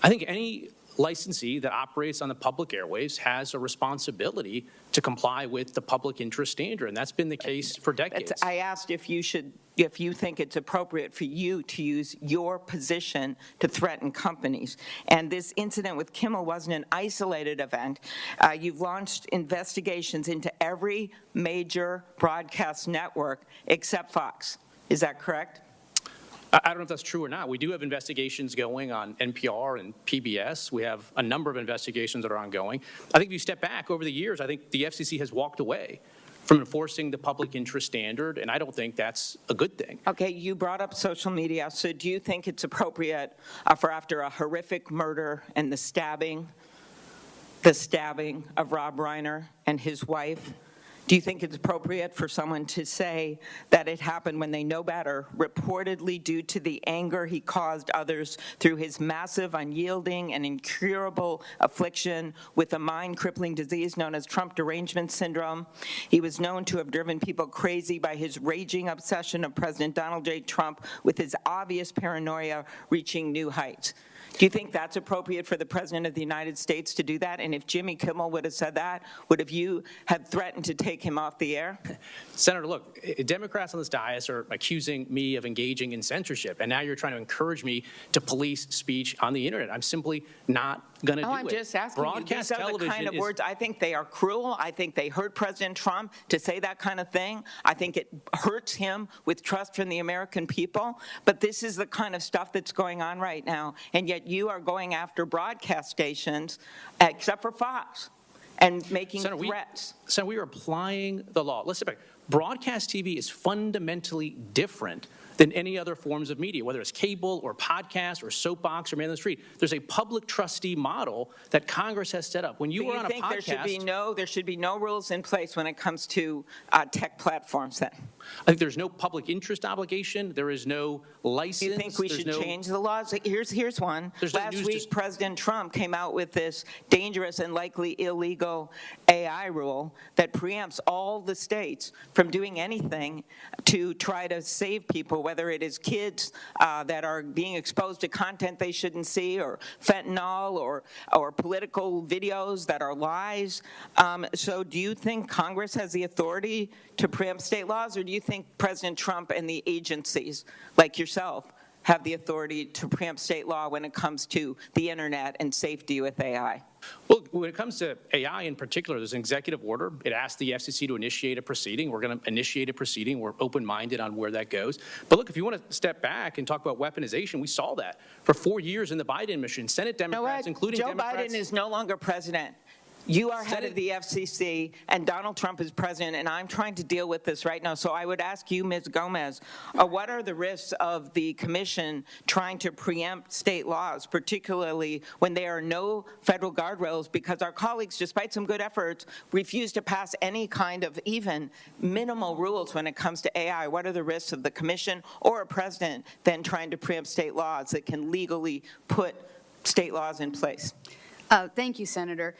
I think any licensee that operates on the public airwaves has a responsibility to comply with the public interest standard, and that's been the case for decades. I asked if you think it's appropriate for you to use your position to threaten companies. And this incident with Kimmel wasn't an isolated event. You've launched investigations into every major broadcast network except Fox. Is that correct? I don't know if that's true or not. We do have investigations going on NPR and PBS. We have a number of investigations that are ongoing. I think if you step back over the years, I think the FCC has walked away from enforcing the public interest standard, and I don't think that's a good thing. Okay, you brought up social media. So do you think it's appropriate for after a horrific murder and the stabbing of Rob Reiner and his wife, do you think it's appropriate for someone to say that it happened when they know better, reportedly due to the anger he caused others through his massive, unyielding, and incurable affliction with a mind-crippling disease known as Trump derangement syndrome? He was known to have driven people crazy by his raging obsession of President Donald J. Trump, with his obvious paranoia reaching new heights. Do you think that's appropriate for the President of the United States to do that? And if Jimmy Kimmel would have said that, would have you had threatened to take him off the air? Senator, look, Democrats on this dais are accusing me of engaging in censorship, and now you're trying to encourage me to police speech on the internet. I'm simply not going to do it. I'm just asking you. Broadcast These are the kind of words. I think they are cruel. I think they hurt President Trump to say that kind of thing. I think it hurts him with trust from the American people. But this is the kind of stuff that's going on right now, and yet you are going after broadcast stations, except for Fox, and making threats. Senator, we are applying the law. Let's step back. Broadcast TV is fundamentally different than any other forms of media, whether it's cable or podcast or soapbox or man on the street. There's a public trustee model that Congress has set up. When you were on a podcast, there should be no rules in place when it comes to tech platforms then? I think there's no public interest obligation. There is no license. Do you think we should change the laws? Here's one. Last week, President Trump came out with this dangerous and likely illegal AI rule that preempts all the states from doing anything to try to save people, whether it is kids that are being exposed to content they shouldn't see, or fentanyl, or political videos that are lies. So do you think Congress has the authority to preempt state laws, or do you think President Trump and the agencies like yourself have the authority to preempt state law when it comes to the internet and safety with AI? Well, when it comes to AI in particular, there's an executive order. It asks the FCC to initiate a proceeding. We're going to initiate a proceeding. We're open-minded on where that goes. But look, if you want to step back and talk about weaponization, we saw that for 4 years in the Biden administration. Senate Democrats, including Democrats. Joe Biden is no longer president. You are head of the FCC, and Donald Trump is president, and I'm trying to deal with this right now. So I would ask you, Ms. Gomez, what are the risks of the commission trying to preempt state laws, particularly when there are no federal guardrails, because our colleagues, despite some good efforts, refuse to pass any kind of even minimal rules when it comes to AI? What are the risks of the commission or a president then trying to preempt state laws that can legally put state laws in place? Thank you, Senator.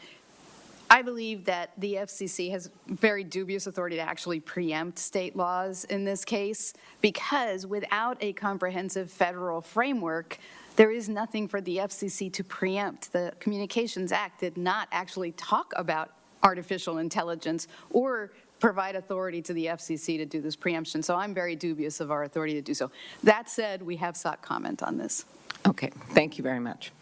I believe that the FCC has very dubious authority to actually preempt state laws in this case, because without a comprehensive federal framework, there is nothing for the FCC to preempt. The Communications Act did not actually talk about artificial intelligence or provide authority to the FCC to do this preemption. So I'm very dubious of our authority to do so. That said, we have sought comment on this. Okay, thank you very much.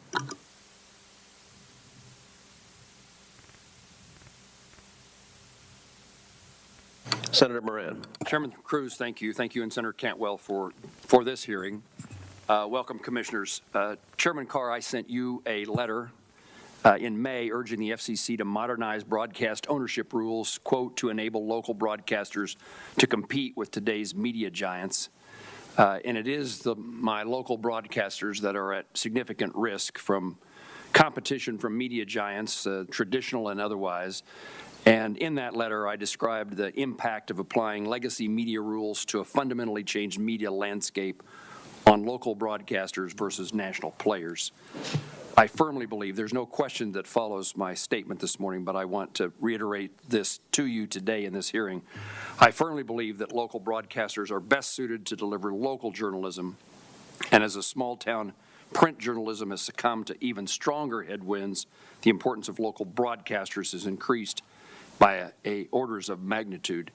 Senator Moran. Chairman Cruz, thank you. Thank you, and Senator Cantwell for this hearing. Welcome, commissioners. Chairman Carr, I sent you a letter in May urging the FCC to modernize broadcast ownership rules, quote, to enable local broadcasters to compete with today's media giants. And it is my local broadcasters that are at significant risk from competition from media giants, traditional and otherwise. And in that letter, I described the impact of applying legacy media rules to a fundamentally changed media landscape on local broadcasters versus national players. I firmly believe, there's no question that follows my statement this morning, but I want to reiterate this to you today in this hearing. I firmly believe that local broadcasters are best suited to deliver local journalism, and as a small-town print journalism has succumbed to even stronger headwinds, the importance of local broadcasters has increased by orders of magnitude.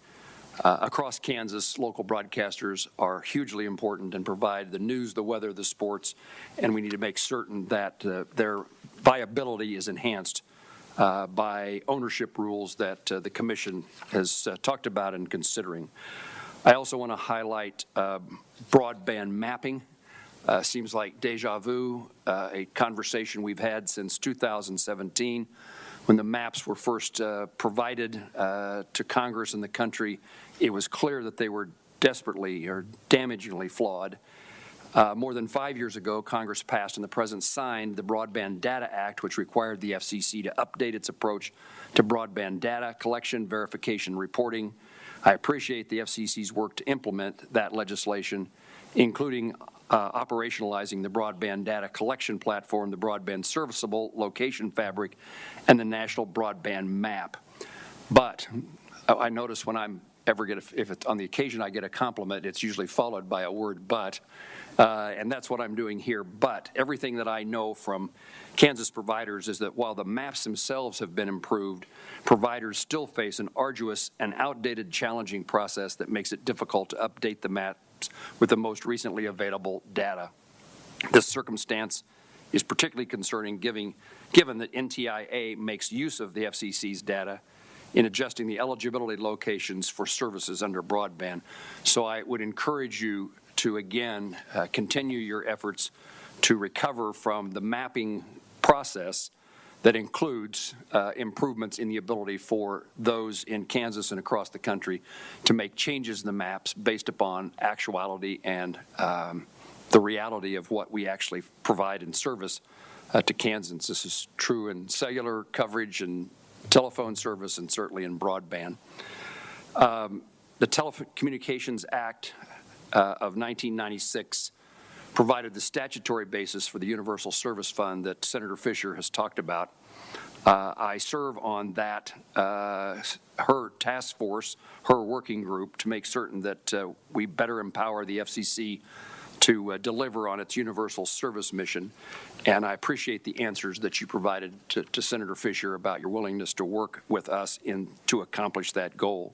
Across Kansas, local broadcasters are hugely important and provide the news, the weather, the sports, and we need to make certain that their viability is enhanced by ownership rules that the Commission has talked about and considering. I also want to highlight broadband mapping. Seems like deja vu, a conversation we've had since 2017 when the maps were first provided to Congress and the country. It was clear that they were desperately or damagingly flawed. More than 5 years ago, Congress passed and the President signed the Broadband Data Act, which required the FCC to update its approach to broadband data collection, verification, reporting. I appreciate the FCC's work to implement that legislation, including operationalizing the broadband data collection platform, the broadband serviceable location fabric, and the national broadband map. But I notice when I'm if it's on the occasion I get a compliment, it's usually followed by a word but, and that's what I'm doing here. But everything that I know from Kansas providers is that while the maps themselves have been improved, providers still face an arduous and outdated challenging process that makes it difficult to update the maps with the most recently available data. This circumstance is particularly concerning given that NTIA makes use of the FCC's data in adjusting the eligibility locations for services under broadband. So I would encourage you to, again, continue your efforts to recover from the mapping process that includes improvements in the ability for those in Kansas and across the country to make changes in the maps based upon actuality and the reality of what we actually provide in service to Kansans. This is true in cellular coverage and telephone service and certainly in broadband. The Telecommunications Act of 1996 provided the statutory basis for the Universal Service Fund that Senator Fisher has talked about. I serve on that, her task force, her working group, to make certain that we better empower the FCC to deliver on its universal service mission. And I appreciate the answers that you provided to Senator Fisher about your willingness to work with us to accomplish that goal.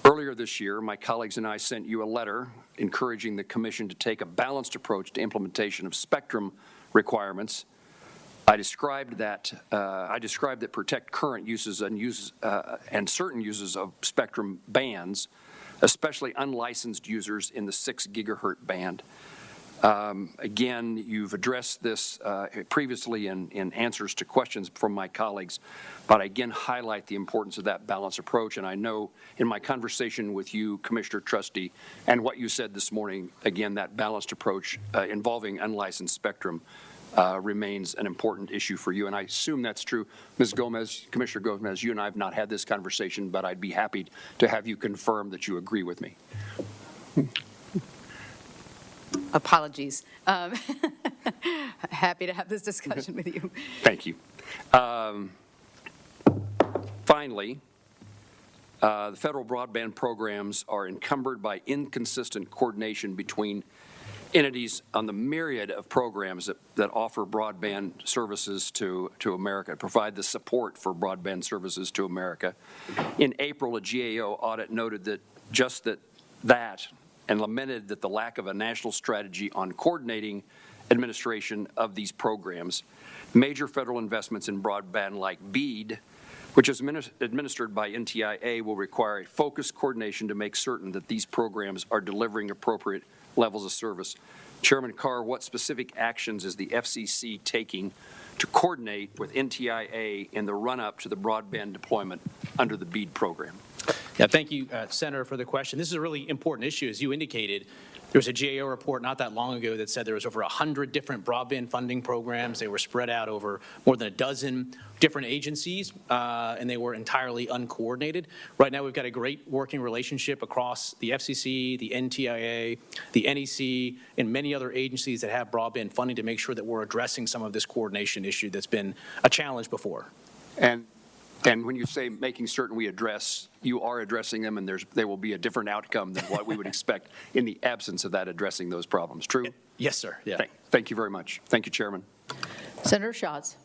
Earlier this year, my colleagues and I sent you a letter encouraging the Commission to take a balanced approach to implementation of spectrum requirements. I described that protect current uses and certain uses of spectrum bands, especially unlicensed users in the 6 gigahertz band. Again, you've addressed this previously in answers to questions from my colleagues, but I again highlight the importance of that balanced approach. And I know in my conversation with you, Commissioner Trustee, and what you said this morning, again, that balanced approach involving unlicensed spectrum remains an important issue for you. And I assume that's true. Ms. Gomez, Commissioner Gomez, you and I have not had this conversation, but I'd be happy to have you confirm that you agree with me. Apologies. Happy to have this discussion with you. Thank you. Finally, the federal broadband programs are encumbered by inconsistent coordination between entities on the myriad of programs that offer broadband services to America, provide the support for broadband services to America. In April, a GAO audit noted that and lamented that the lack of a national strategy on coordinating administration of these programs. Major federal investments in broadband like BEAD, which is administered by NTIA, will require a focused coordination to make certain that these programs are delivering appropriate levels of service. Chairman Carr, what specific actions is the FCC taking to coordinate with NTIA in the run-up to the broadband deployment under the BEAD program? Yeah, thank you, Senator, for the question. This is a really important issue. As you indicated, there was a GAO report not that long ago that said there was over 100 different broadband funding programs. They were spread out over more than a dozen different agencies, and they were entirely uncoordinated. Right now, we've got a great working relationship across the FCC, the NTIA, the NEC, and many other agencies that have broadband funding to make sure that we're addressing some of this coordination issue that's been a challenge before. And when you say making certain we address, you are addressing them, and there will be a different outcome than what we would expect in the absence of that addressing those problems. True? Yes, sir. Yeah. Thank you very much. Thank you, Chairman. Senator Schatz.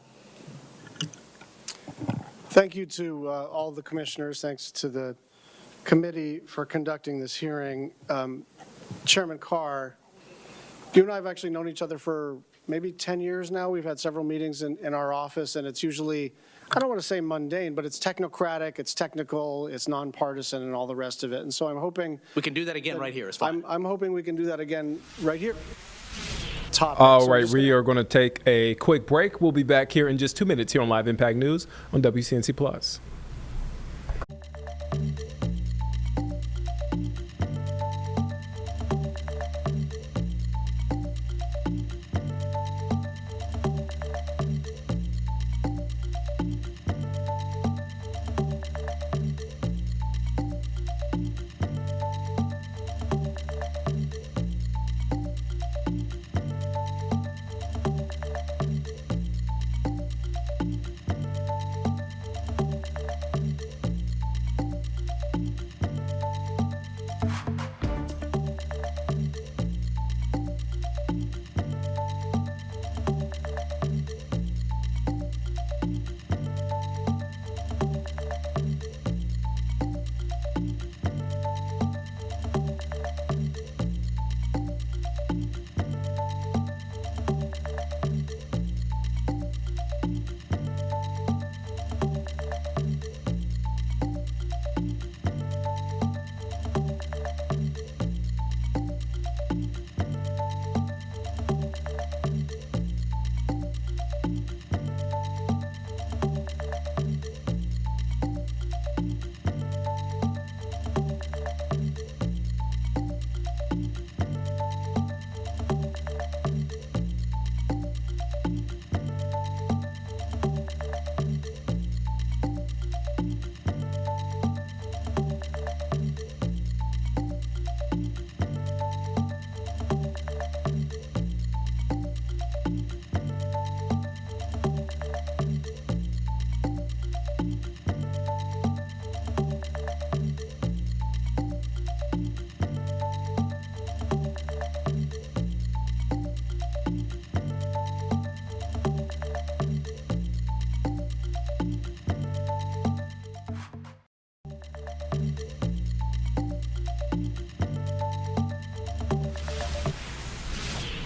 Thank you to all the commissioners. Thanks to the committee for conducting this hearing. Chairman Carr, you and I have actually known each other for maybe 10 years now. We've had several meetings in our office, and it's usually, I don't want to say mundane, but it's technocratic, it's technical, it's nonpartisan, and all the rest of it. And so I'm hoping we can do that again right here. It's fine. I'm hoping we can do that again right here. All right, we are going to take a quick break. We'll be back here in just 2 minutes here on Live Impact News on WCNC Plus.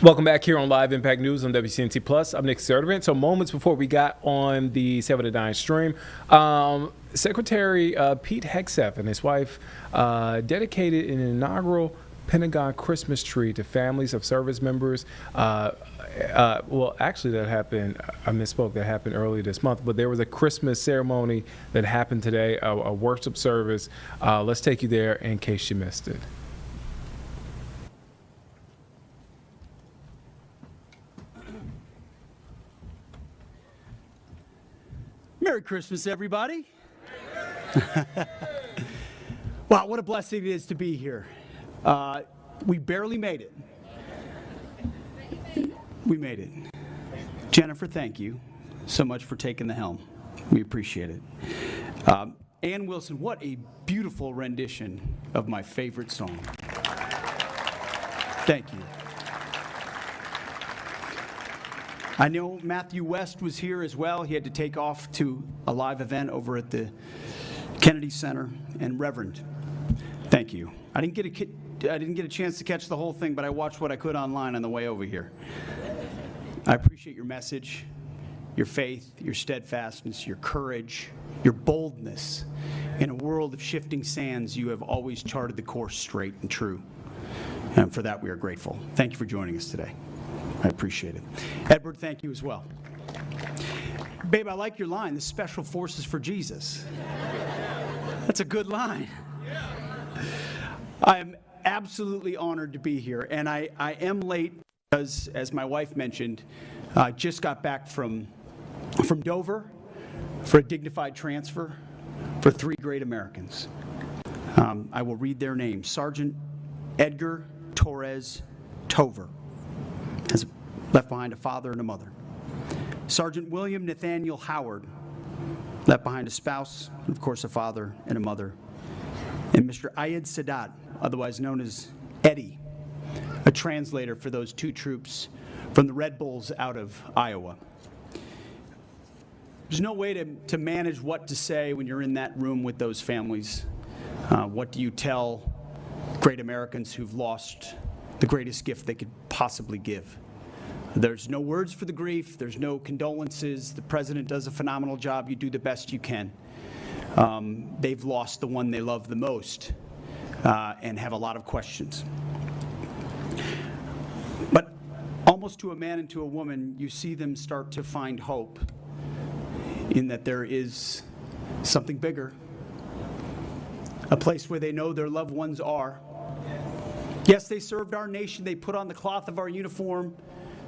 Welcome back here on Live Impact News on WCNC Plus. I'm Nick Sertivant. So moments before we got on the 7 to 9 stream, Secretary Pete Hegseth and his wife dedicated an inaugural Pentagon Christmas tree to families of service members. Well, actually, that happened, I misspoke, that happened earlier this month, but there was a Christmas ceremony that happened today, a worship service. Let's take you there in case you missed it. Merry Christmas, everybody. Wow, what a blessing it is to be here. We barely made it. We made it. Jennifer, thank you so much for taking the helm. We appreciate it. Ann Wilson, what a beautiful rendition of my favorite song. Thank you. I know Matthew West was here as well. He had to take off to a live event over at the Kennedy Center. And Reverend, thank you. I didn't get a chance to catch the whole thing, but I watched what I could online on the way over here. I appreciate your message, your faith, your steadfastness, your courage, your boldness. In a world of shifting sands, you have always charted the course straight and true. And for that, we are grateful. Thank you for joining us today. I appreciate it. Edward, thank you as well. Babe, I like your line, the Special Forces for Jesus. That's a good line. I am absolutely honored to be here, and I am late because, as my wife mentioned, I just got back from Dover for a dignified transfer for 3 great Americans. I will read their names. Sergeant Edgar Torres Tover has left behind a father and a mother. Sergeant William Nathaniel Howard left behind a spouse, and of course a father and a mother. And Mr. Ayed Sadat, otherwise known as Eddie, a translator for those two troops from the Red Bulls out of Iowa. There's no way to manage what to say when you're in that room with those families. What do you tell great Americans who've lost the greatest gift they could possibly give? There's no words for the grief. There's no condolences. The president does a phenomenal job. You do the best you can. They've lost the one they love the most and have a lot of questions. But almost to a man and to a woman, you see them start to find hope in that there is something bigger, a place where they know their loved ones are. Yes, they served our nation. They put on the cloth of our uniform,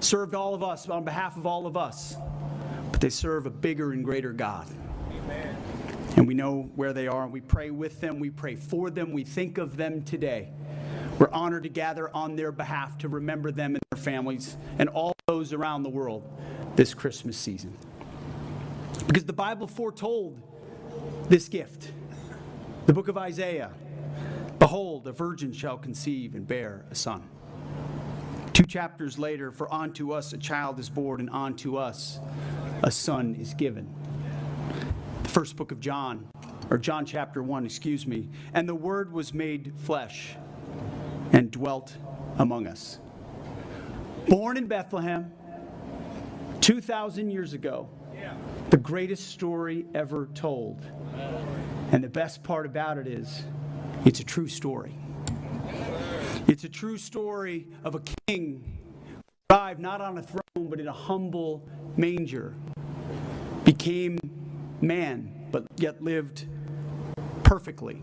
served all of us on behalf of all of us. But they serve a bigger and greater God. Amen. And we know where they are, and we pray with them. We pray for them. We think of them today. We're honored to gather on their behalf to remember them and their families and all those around the world this Christmas season. Because the Bible foretold this gift. The book of Isaiah, behold, a virgin shall conceive and bear a son. 2 chapters later, for unto us a child is born, and unto us a son is given. The first book of John, or John chapter 1, and the Word was made flesh and dwelt among us. Born in Bethlehem 2,000 years ago. The greatest story ever told. And the best part about it is, it's a true story. It's a true story of a king who arrived not on a throne, but in a humble manger. Became man, but yet lived perfectly.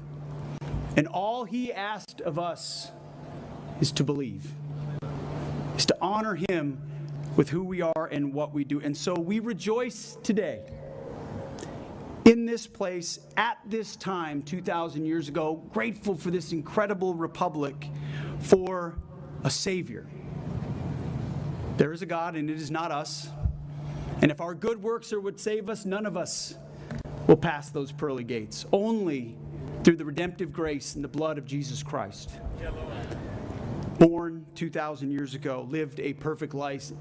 And all he asked of us is to believe, is to honor him with who we are and what we do. And so we rejoice today in this place at this time 2,000 years ago, grateful for this incredible republic, for a Savior. There is a God, and it is not us. And if our good works are what save us, none of us will pass those pearly gates. Only through the redemptive grace and the blood of Jesus Christ. Born 2,000 years ago, lived a perfect life,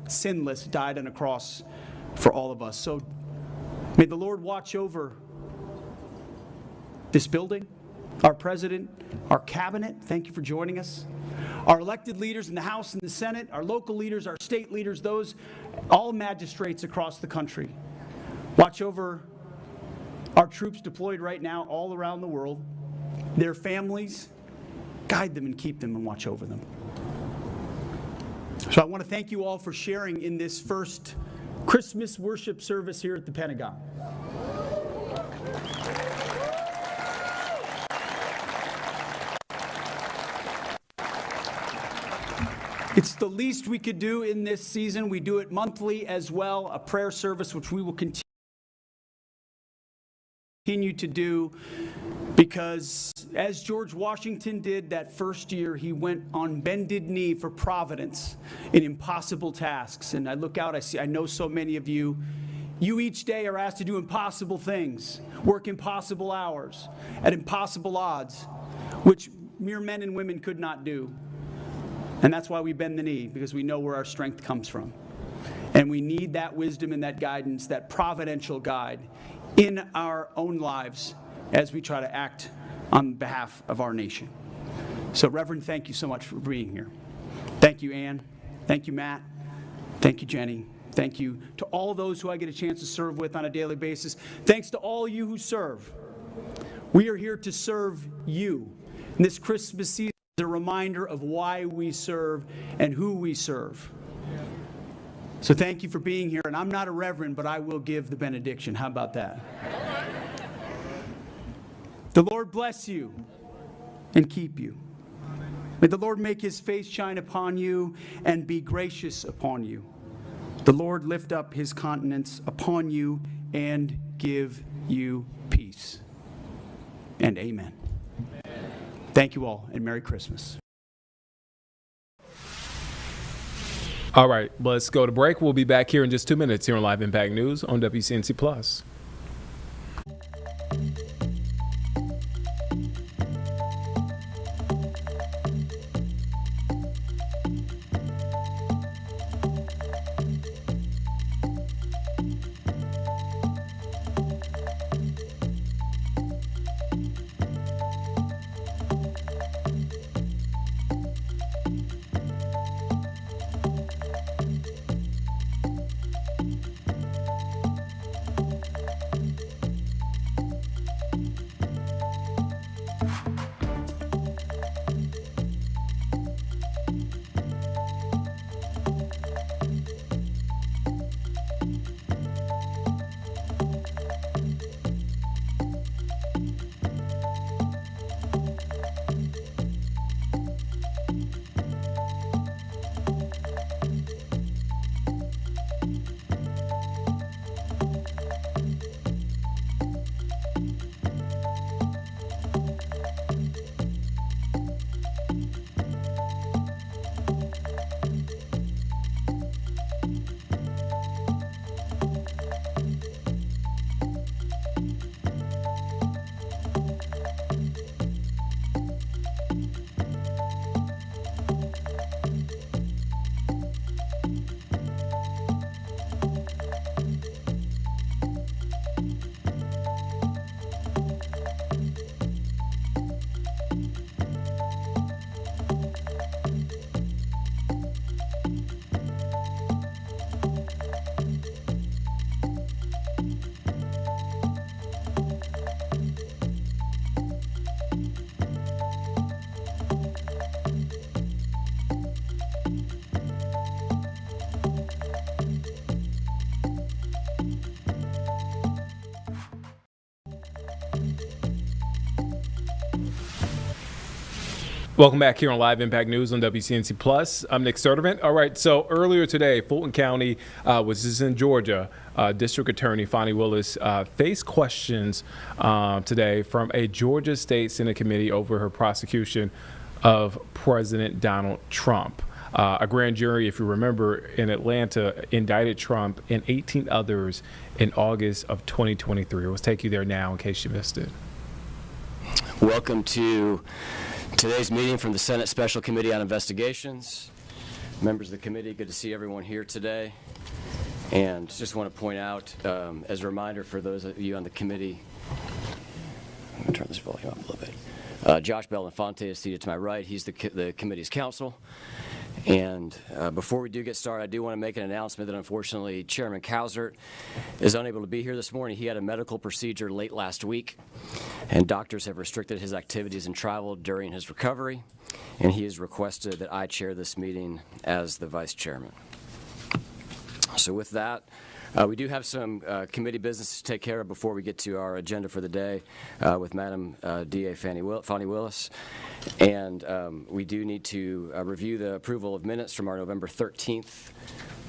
sinless, died on a cross for all of us. So may the Lord watch over this building, our president, our cabinet. Thank you for joining us. Our elected leaders in the House and the Senate, our local leaders, our state leaders, those, all magistrates across the country. Watch over our troops deployed right now all around the world, their families. Guide them and keep them and watch over them. So I want to thank you all for sharing in this first Christmas worship service here at the Pentagon. It's the least we could do in this season. We do it monthly as well, a prayer service which we will continue to do, because as George Washington did that first year, he went on bended knee for providence in impossible tasks. And I look out, I know so many of you each day are asked to do impossible things, work impossible hours, at impossible odds, which mere men and women could not do. And that's why we bend the knee, because we know where our strength comes from. And we need that wisdom and that guidance, that providential guide in our own lives as we try to act on behalf of our nation. So, Reverend, thank you so much for being here. Thank you, Ann. Thank you, Matt. Thank you, Jenny. Thank you to all those who I get a chance to serve with on a daily basis. Thanks to all you who serve. We are here to serve you. And this Christmas season is a reminder of why we serve and who we serve. So thank you for being here. And I'm not a reverend, but I will give the benediction. How about that? The Lord bless you and keep you. May the Lord make his face shine upon you and be gracious upon you. The Lord lift up his countenance upon you and give you peace. And amen. Thank you all, and Merry Christmas. All right, let's go to break. We'll be back here in just 2 minutes here on Live Impact News on WCNC Plus. Welcome back here on Live Impact News on WCNC Plus. I'm Nick Sturdivant. All right, so earlier today, Fulton County, which is in Georgia, District Attorney Fani Willis faced questions today from a Georgia State Senate committee over her prosecution of President Donald Trump. A grand jury, if you remember, in Atlanta indicted Trump and 18 others in August of 2023. Let's take you there now in case you missed it. Welcome to today's meeting from the Senate Special Committee on Investigations. Members of the committee, good to see everyone here today. And just want to point out, as a reminder for those of you on the committee, I'm going to turn this volume up a little bit. Josh Belinfante is seated to my right. He's the committee's counsel. And before we do get started, I do want to make an announcement that unfortunately Chairman Cowsert is unable to be here this morning. He had a medical procedure late last week, and doctors have restricted his activities and travel during his recovery, and he has requested that I chair this meeting as the vice chairman. So with that, we do have some committee business to take care of before we get to our agenda for the day with Madam DA Fani Willis. And we do need to review the approval of minutes from our November 13th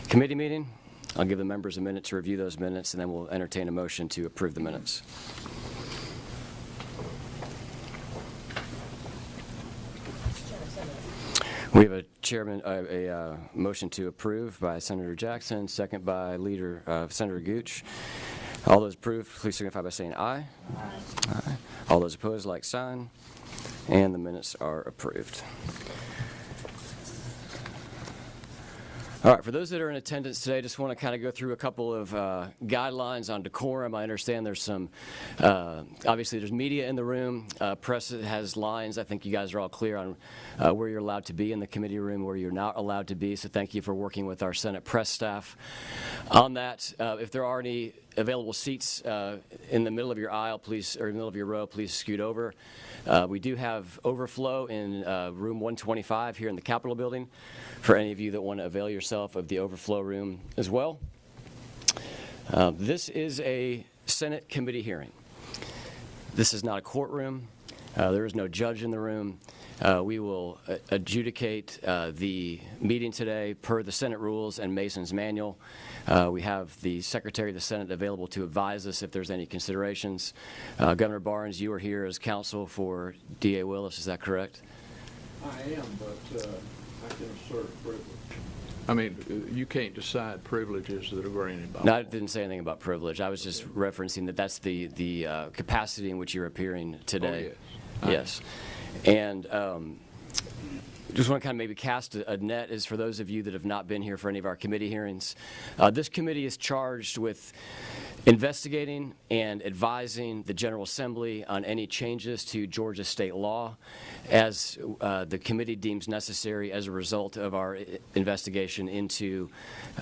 committee meeting. I'll give the members a minute to review those minutes, and then we'll entertain a motion to approve the minutes. We have a motion to approve by Senator Jackson, second by Senator Gooch. All those approved, please signify by saying aye. Aye. All those opposed, like sign. And the minutes are approved. All right, for those that are in attendance today, just want to kind of go through a couple of guidelines on decorum. I understand there's some, obviously there's media in the room. Press has lines. I think you guys are all clear on where you're allowed to be in the committee room, where you're not allowed to be. So thank you for working with our Senate press staff on that. If there are any available seats in the middle of your aisle, please, or in the middle of your row, please scoot over. We do have overflow in room 125 here in the Capitol building for any of you that want to avail yourself of the overflow room as well. This is a Senate committee hearing. This is not a courtroom. There is no judge in the room. We will adjudicate the meeting today per the Senate rules and Mason's manual. We have the Secretary of the Senate available to advise us if there's any considerations. Governor Barnes, you are here as counsel for DA Willis, is that correct? I am, but I can assert privilege. I mean, you can't decide privileges that are granted by No, I didn't say anything about privilege. I was just referencing that that's the capacity in which you're appearing today. Oh, yes. And just want to kind of maybe cast a net is for those of you that have not been here for any of our committee hearings. This committee is charged with investigating and advising the General Assembly on any changes to Georgia state law as the committee deems necessary as a result of our investigation into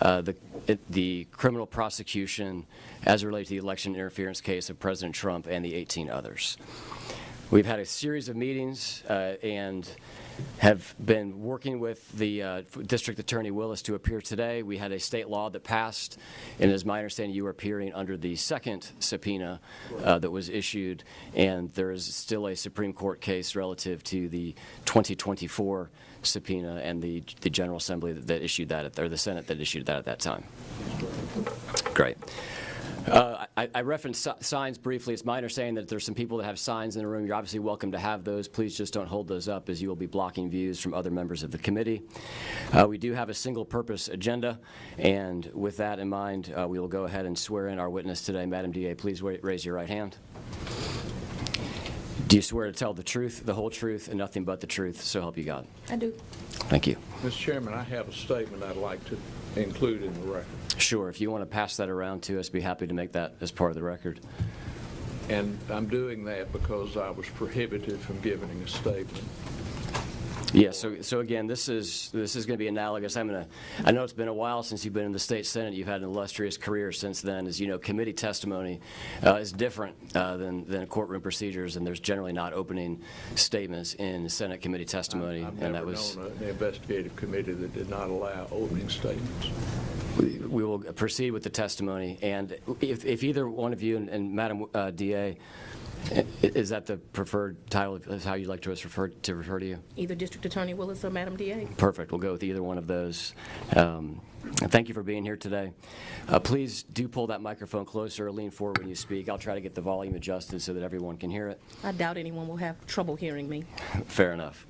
the criminal prosecution as it relates to the election interference case of President Trump and the 18 others. We've had a series of meetings and have been working with the District Attorney Willis to appear today. We had a state law that passed, and as my understanding, you are appearing under the second subpoena that was issued, and there is still a Supreme Court case relative to the 2024 subpoena and the General Assembly that issued that, or the Senate that issued that at that time. Great. I referenced signs briefly. It's my understanding that there's some people that have signs in the room. You're obviously welcome to have those. Please just don't hold those up, as you will be blocking views from other members of the committee. We do have a single-purpose agenda, and with that in mind, we will go ahead and swear in our witness today. Madam DA, please raise your right hand. Do you swear to tell the truth, the whole truth, and nothing but the truth, so help you God? I do. Thank you. Mr. Chairman, I have a statement I'd like to include in the record. Sure. If you want to pass that around to us, be happy to make that as part of the record. And I'm doing that because I was prohibited from giving a statement. Yeah, so again, this is going to be analogous. I know it's been a while since you've been in the state Senate. You've had an illustrious career since then. As you know, committee testimony is different than courtroom procedures, and there's generally not opening statements in Senate committee testimony. I've never known an investigative committee that did not allow opening statements. We will proceed with the testimony, and if either one of you and Madam DA Is that the preferred title? Is how you'd like to us refer to you? Either District Attorney Willis or Madam DA. Perfect. We'll go with either one of those. Thank you for being here today. Please do pull that microphone closer or lean forward when you speak. I'll try to get the volume adjusted so that everyone can hear it. I doubt anyone will have trouble hearing me. Fair enough.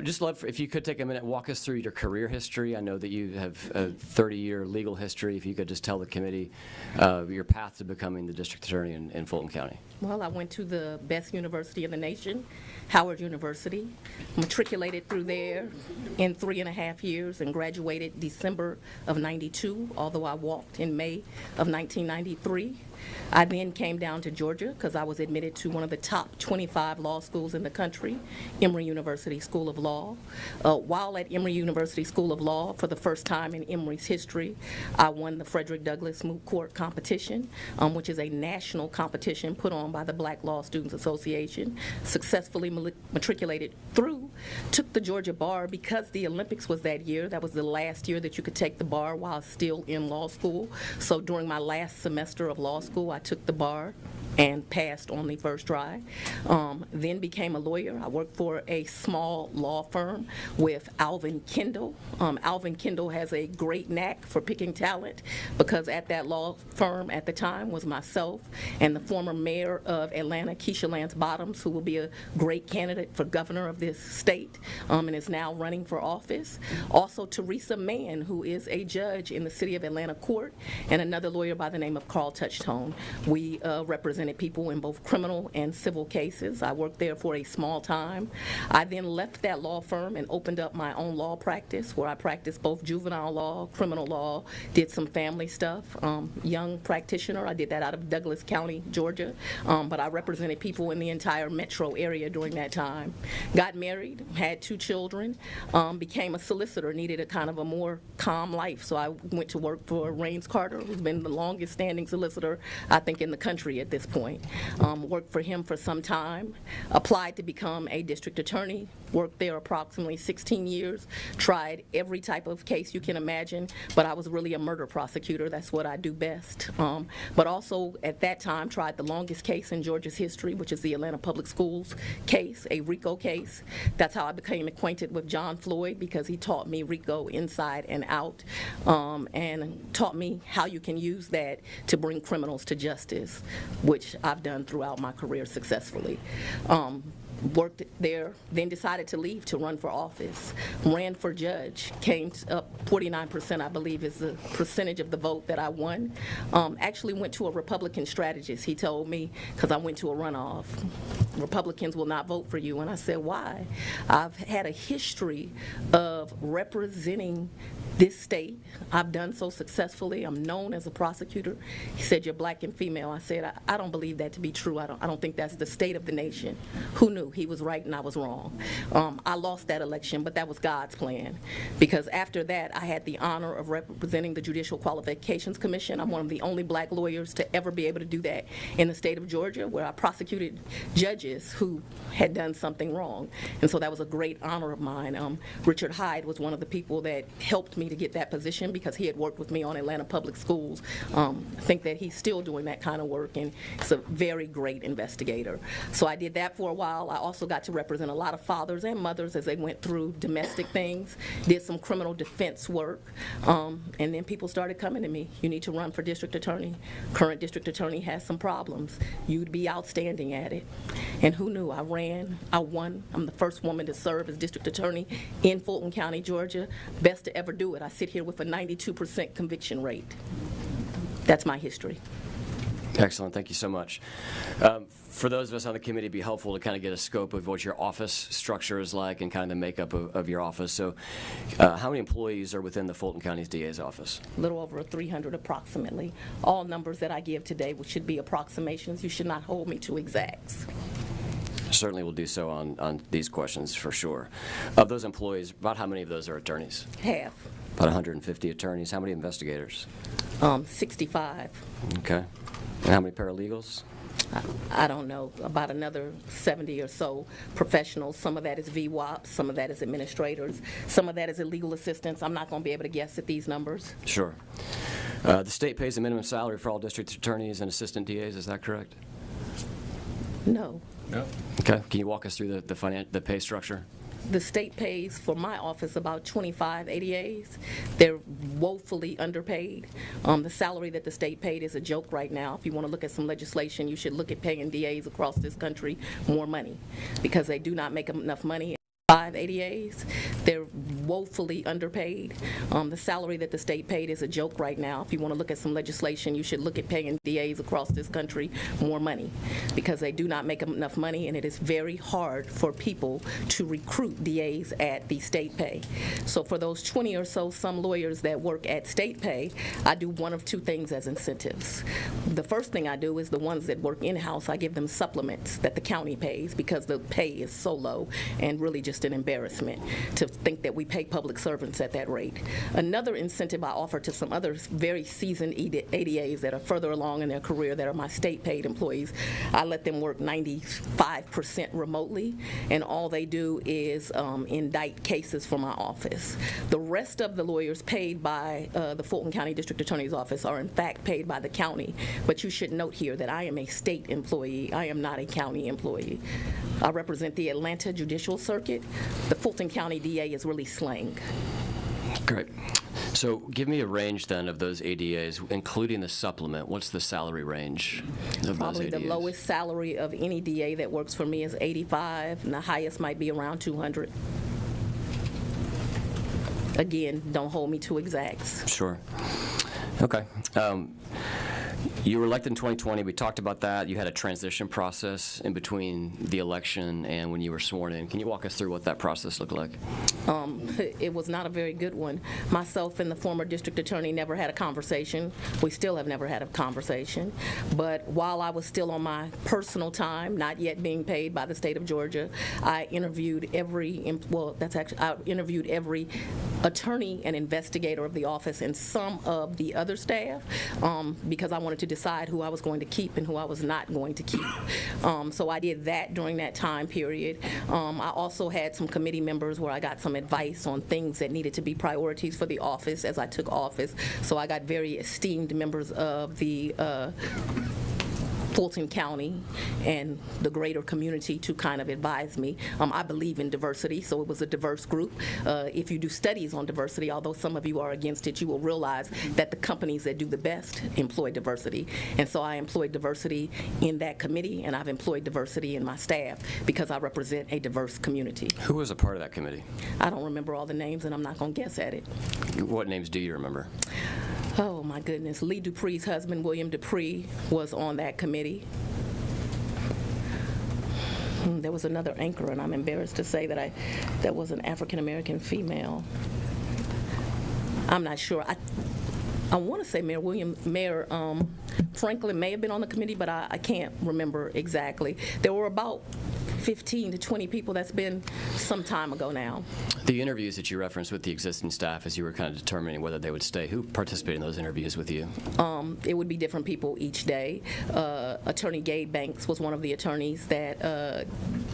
Just love if you could take a minute and walk us through your career history. I know that you have a 30-year legal history. If you could just tell the committee your path to becoming the district attorney in Fulton County. Well, I went to the best university in the nation, Howard University, matriculated through there in 3.5 years and graduated December of '92, although I walked in May of 1993. I then came down to Georgia because I was admitted to one of the top 25 law schools in the country, Emory University School of Law. While at Emory University School of Law, for the first time in Emory's history, I won the Frederick Douglass Moot Court Competition, which is a national competition put on by the Black Law Students Association, successfully matriculated through, took the Georgia bar because the Olympics was that year. That was the last year that you could take the bar while still in law school. So during my last semester of law school, I took the bar and passed on the first try. Then became a lawyer. I worked for a small law firm with Alvin Kendall. Alvin Kendall has a great knack for picking talent because at that law firm at the time was myself and the former mayor of Atlanta, Keisha Lance Bottoms, who will be a great candidate for governor of this state and is now running for office. Also Teresa Mann, who is a judge in the city of Atlanta court, and another lawyer by the name of Carl Touchtone. We represented people in both criminal and civil cases. I worked there for a small time. I then left that law firm and opened up my own law practice where I practiced both juvenile law, criminal law, did some family stuff. Young practitioner, I did that out of Douglas County, Georgia, but I represented people in the entire metro area during that time. Got married, had 2 children, became a solicitor, needed a kind of a more calm life, so I went to work for Raines Carter, who's been the longest standing solicitor, I think, in the country at this point. Worked for him for some time, applied to become a district attorney, worked there approximately 16 years, tried every type of case you can imagine, but I was really a murder prosecutor. That's what I do best. But also at that time tried the longest case in Georgia's history, which is the Atlanta Public Schools case, a RICO case. That's how I became acquainted with John Floyd, because he taught me RICO inside and out, and taught me how you can use that to bring criminals to justice, which I've done throughout my career successfully. Worked there, then decided to leave to run for office. Ran for judge, came up 49%, I believe, is the percentage of the vote that I won. Actually went to a Republican strategist. He told me, because I went to a runoff, Republicans will not vote for you. And I said, why? I've had a history of representing this state. I've done so successfully. I'm known as a prosecutor. He said, you're black and female. I said, I don't believe that to be true. I don't think that's the state of the nation. Who knew? He was right and I was wrong. I lost that election, but that was God's plan, because after that I had the honor of representing the Judicial Qualifications Commission. I'm one of the only black lawyers to ever be able to do that in the state of Georgia, where I prosecuted judges who had done something wrong. And so that was a great honor of mine. Richard Hyde was one of the people that helped me to get that position because he had worked with me on Atlanta Public Schools. I think that he's still doing that kind of work, and he's a very great investigator. So I did that for a while. I also got to represent a lot of fathers and mothers as they went through domestic things, did some criminal defense work, and then people started coming to me. You need to run for district attorney. Current district attorney has some problems. You'd be outstanding at it. And who knew? I ran, I won. I'm the first woman to serve as district attorney in Fulton County, Georgia. Best to ever do it. I sit here with a 92% conviction rate. That's my history. Excellent. Thank you so much. For those of us on the committee, it'd be helpful to kind of get a scope of what your office structure is like and kind of the makeup of your office. So how many employees are within the Fulton County's DA's office? A little over 300 approximately. All numbers that I give today, which should be approximations. You should not hold me to exacts. Certainly will do so on these questions for sure. Of those employees, about how many of those are attorneys? Half. About 150 attorneys. How many investigators? 65. Okay. And how many paralegals? I don't know, about another 70 or so professionals. Some of that is VWAP, some of that is administrators, some of that is legal assistants. I'm not going to be able to guess at these numbers. Sure. The state pays a minimum salary for all district attorneys and assistant DAs, is that correct? No. No. Okay. Can you walk us through the pay structure? The state pays for my office about 25 ADAs. They're woefully underpaid. The salary that the state paid is a joke right now. If you want to look at some legislation, you should look at paying DAs across this country more money because they do not make enough money. 5 ADAs. They're woefully underpaid. The salary that the state paid is a joke right now. If you want to look at some legislation, you should look at paying DAs across this country more money because they do not make enough money, and it is very hard for people to recruit DAs at the state pay. So for those 20 or so some lawyers that work at state pay, I do one of two things as incentives. The first thing I do is the ones that work in-house, I give them supplements that the county pays because the pay is so low and really just an embarrassment to think that we pay public servants at that rate. Another incentive I offer to some other very seasoned ADAs that are further along in their career that are my state paid employees, I let them work 95% remotely, and all they do is indict cases for my office. The rest of the lawyers paid by the Fulton County District Attorney's Office are in fact paid by the county, but you should note here that I am a state employee. I am not a county employee. I represent the Atlanta Judicial Circuit. The Fulton County DA is really slang. Great. So give me a range then of those ADAs, including the supplement. What's the salary range of Probably those ADAs? the lowest salary of any DA that works for me is 85, and the highest might be around 200. Again, don't hold me to exacts. Sure. Okay. You were elected in 2020. We talked about that. You had a transition process in between the election and when you were sworn in. Can you walk us through what that process looked like? It was not a very good one. Myself and the former district attorney never had a conversation. We still have never had a conversation. But while I was still on my personal time, not yet being paid by the state of Georgia, I interviewed every attorney and investigator of the office and some of the other staff because I wanted to decide who I was going to keep and who I was not going to keep. So I did that during that time period. I also had some committee members where I got some advice on things that needed to be priorities for the office as I took office. So I got very esteemed members of the Fulton County and the greater community to kind of advise me. I believe in diversity, so it was a diverse group. If you do studies on diversity, although some of you are against it, you will realize that the companies that do the best employ diversity. And so I employed diversity in that committee, and I've employed diversity in my staff because I represent a diverse community. Who was a part of that committee? I don't remember all the names, and I'm not going to guess at it. What names do you remember? Oh, my goodness. Lee Dupree's husband, William Dupree, was on that committee. There was another anchor, and I'm embarrassed to say that was an African-American female. I'm not sure. I want to say Mayor Franklin may have been on the committee, but I can't remember exactly. There were about 15 to 20 people. That's been some time ago now. The interviews that you referenced with the existing staff as you were kind of determining whether they would stay, who participated in those interviews with you? It would be different people each day. Attorney Gabe Banks was one of the attorneys that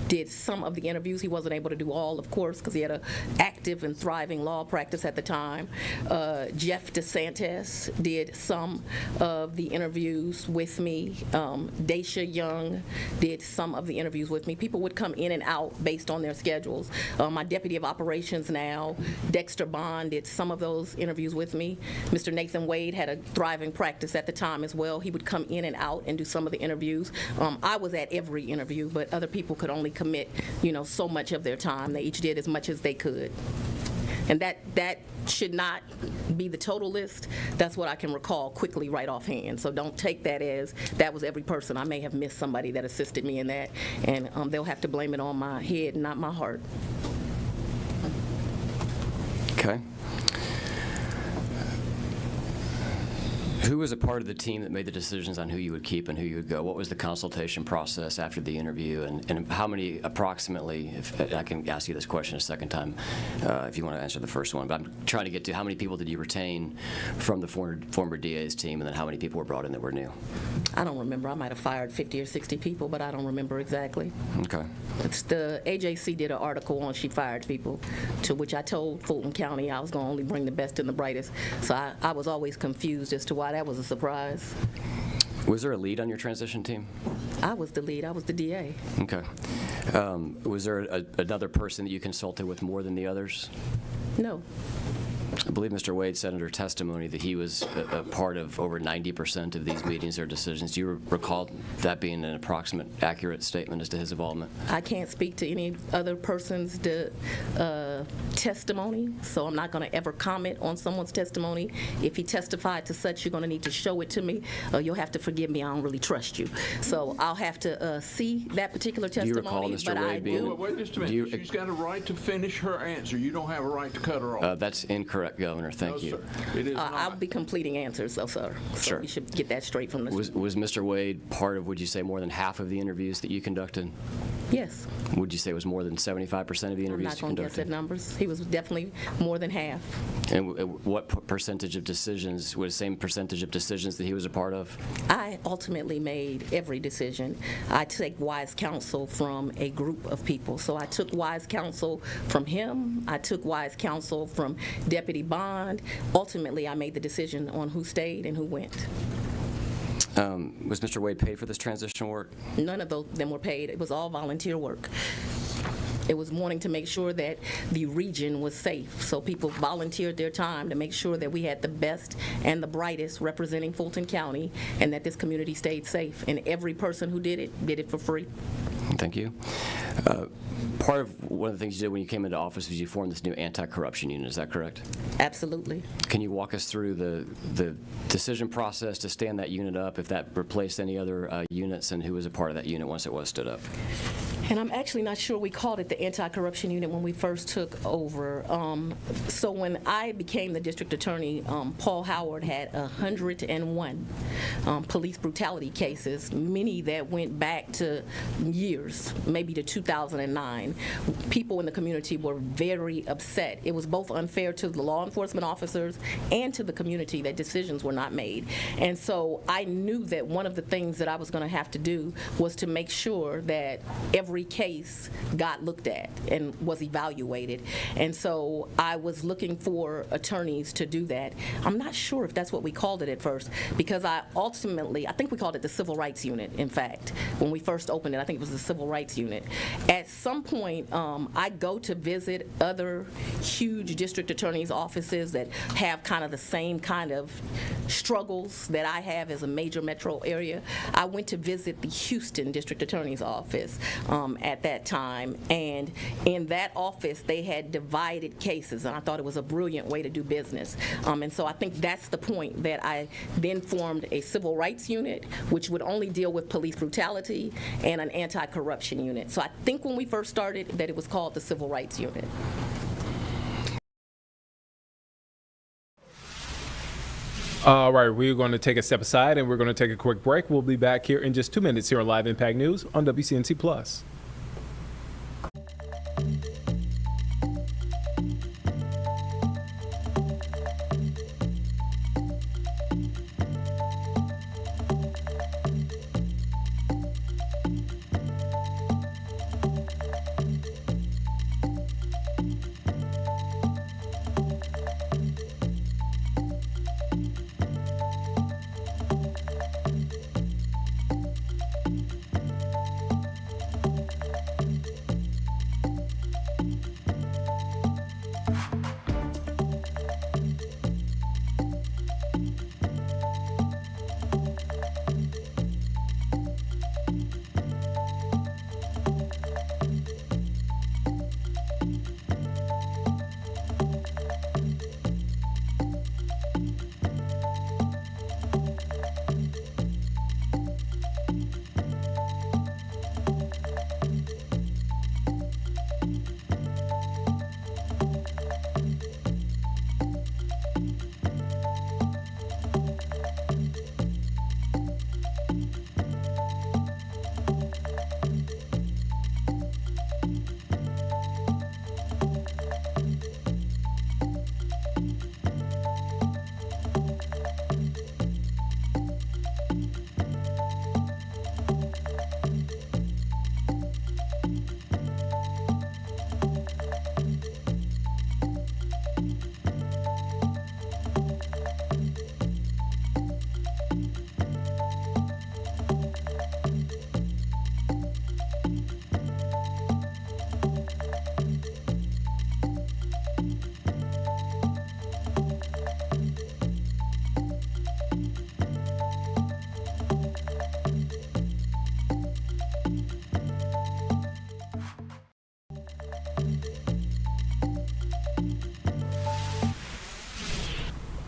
did some of the interviews. He wasn't able to do all, of course, because he had an active and thriving law practice at the time. Jeff DeSantis did some of the interviews with me. Daisha Young did some of the interviews with me. People would come in and out based on their schedules. My deputy of operations now, Dexter Bond, did some of those interviews with me. Mr. Nathan Wade had a thriving practice at the time as well. He would come in and out and do some of the interviews. I was at every interview, but other people could only commit, so much of their time. They each did as much as they could. And that should not be the total list. That's what I can recall quickly right offhand. So don't take that as that was every person. I may have missed somebody that assisted me in that, and they'll have to blame it on my head, not my heart. Okay. Who was a part of the team that made the decisions on who you would keep and who you would go? What was the consultation process after the interview, and how many approximately, if I can ask you this question a second time if you want to answer the first one, but I'm trying to get to how many people did you retain from the former DA's team, and then how many people were brought in that were new? I don't remember. I might have fired 50 or 60 people, but I don't remember exactly. Okay. The AJC did an article on she fired people, to which I told Fulton County I was going to only bring the best and the brightest. So I was always confused as to why that was a surprise. Was there a lead on your transition team? I was the lead. I was the DA. Okay. Was there another person that you consulted with more than the others? No. I believe Mr. Wade said under testimony that he was a part of over 90% of these meetings or decisions. Do you recall that being an approximate, accurate statement as to his involvement? I can't speak to any other person's testimony, so I'm not going to ever comment on someone's testimony. If he testified to such, you're going to need to show it to me. You'll have to forgive me. I don't really trust you. So I'll have to see that particular testimony. Do you recall Mr. Wade being? Wait just a minute. She's got a right to finish her answer. You don't have a right to cut her off. That's incorrect, Governor. Thank you. Sir. It is not. I'll be completing answers, though, sir. So Sure. we should get that straight from the... Was Mr. Wade part of, would you say, more than half of the interviews that you conducted? Yes. Would you say it was more than 75% of the interviews I'm you not going to guess conducted? at numbers. He was definitely more than half. And what percentage of decisions, was the same percentage of decisions that he was a part of? I ultimately made every decision. I take wise counsel from a group of people. So I took wise counsel from him. I took wise counsel from Deputy Bond. Ultimately, I made the decision on who stayed and who went. Was Mr. Wade paid for this transition work? None of them were paid. It was all volunteer work. It was wanting to make sure that the region was safe. So people volunteered their time to make sure that we had the best and the brightest representing Fulton County and that this community stayed safe. And every person who did it for free. Thank you. Part of one of the things you did when you came into office was you formed this new anti-corruption unit. Is that correct? Absolutely. Can you walk us through the decision process to stand that unit up, if that replaced any other units, and who was a part of that unit once it was stood up? And I'm actually not sure we called it the anti-corruption unit when we first took over. So when I became the district attorney, Paul Howard had 101 police brutality cases, many that went back to years, maybe to 2009. People in the community were very upset. It was both unfair to the law enforcement officers and to the community that decisions were not made. And so I knew that one of the things that I was going to have to do was to make sure that every case got looked at and was evaluated. And so I was looking for attorneys to do that. I'm not sure if that's what we called it at first, because I think we called it the Civil Rights Unit, in fact. When we first opened it, I think it was the Civil Rights Unit. At some point, I go to visit other huge district attorneys' offices that have kind of the same kind of struggles that I have as a major metro area. I went to visit the Houston district attorney's office at that time, and in that office they had divided cases, and I thought it was a brilliant way to do business. And so I think that's the point that I then formed a civil rights unit, which would only deal with police brutality, and an anti-corruption unit. So I think when we first started that it was called the Civil Rights Unit. All right, we're going to take a step aside and we're going to take a quick break. We'll be back here in just 2 minutes here on Live Impact News on WCNC Plus.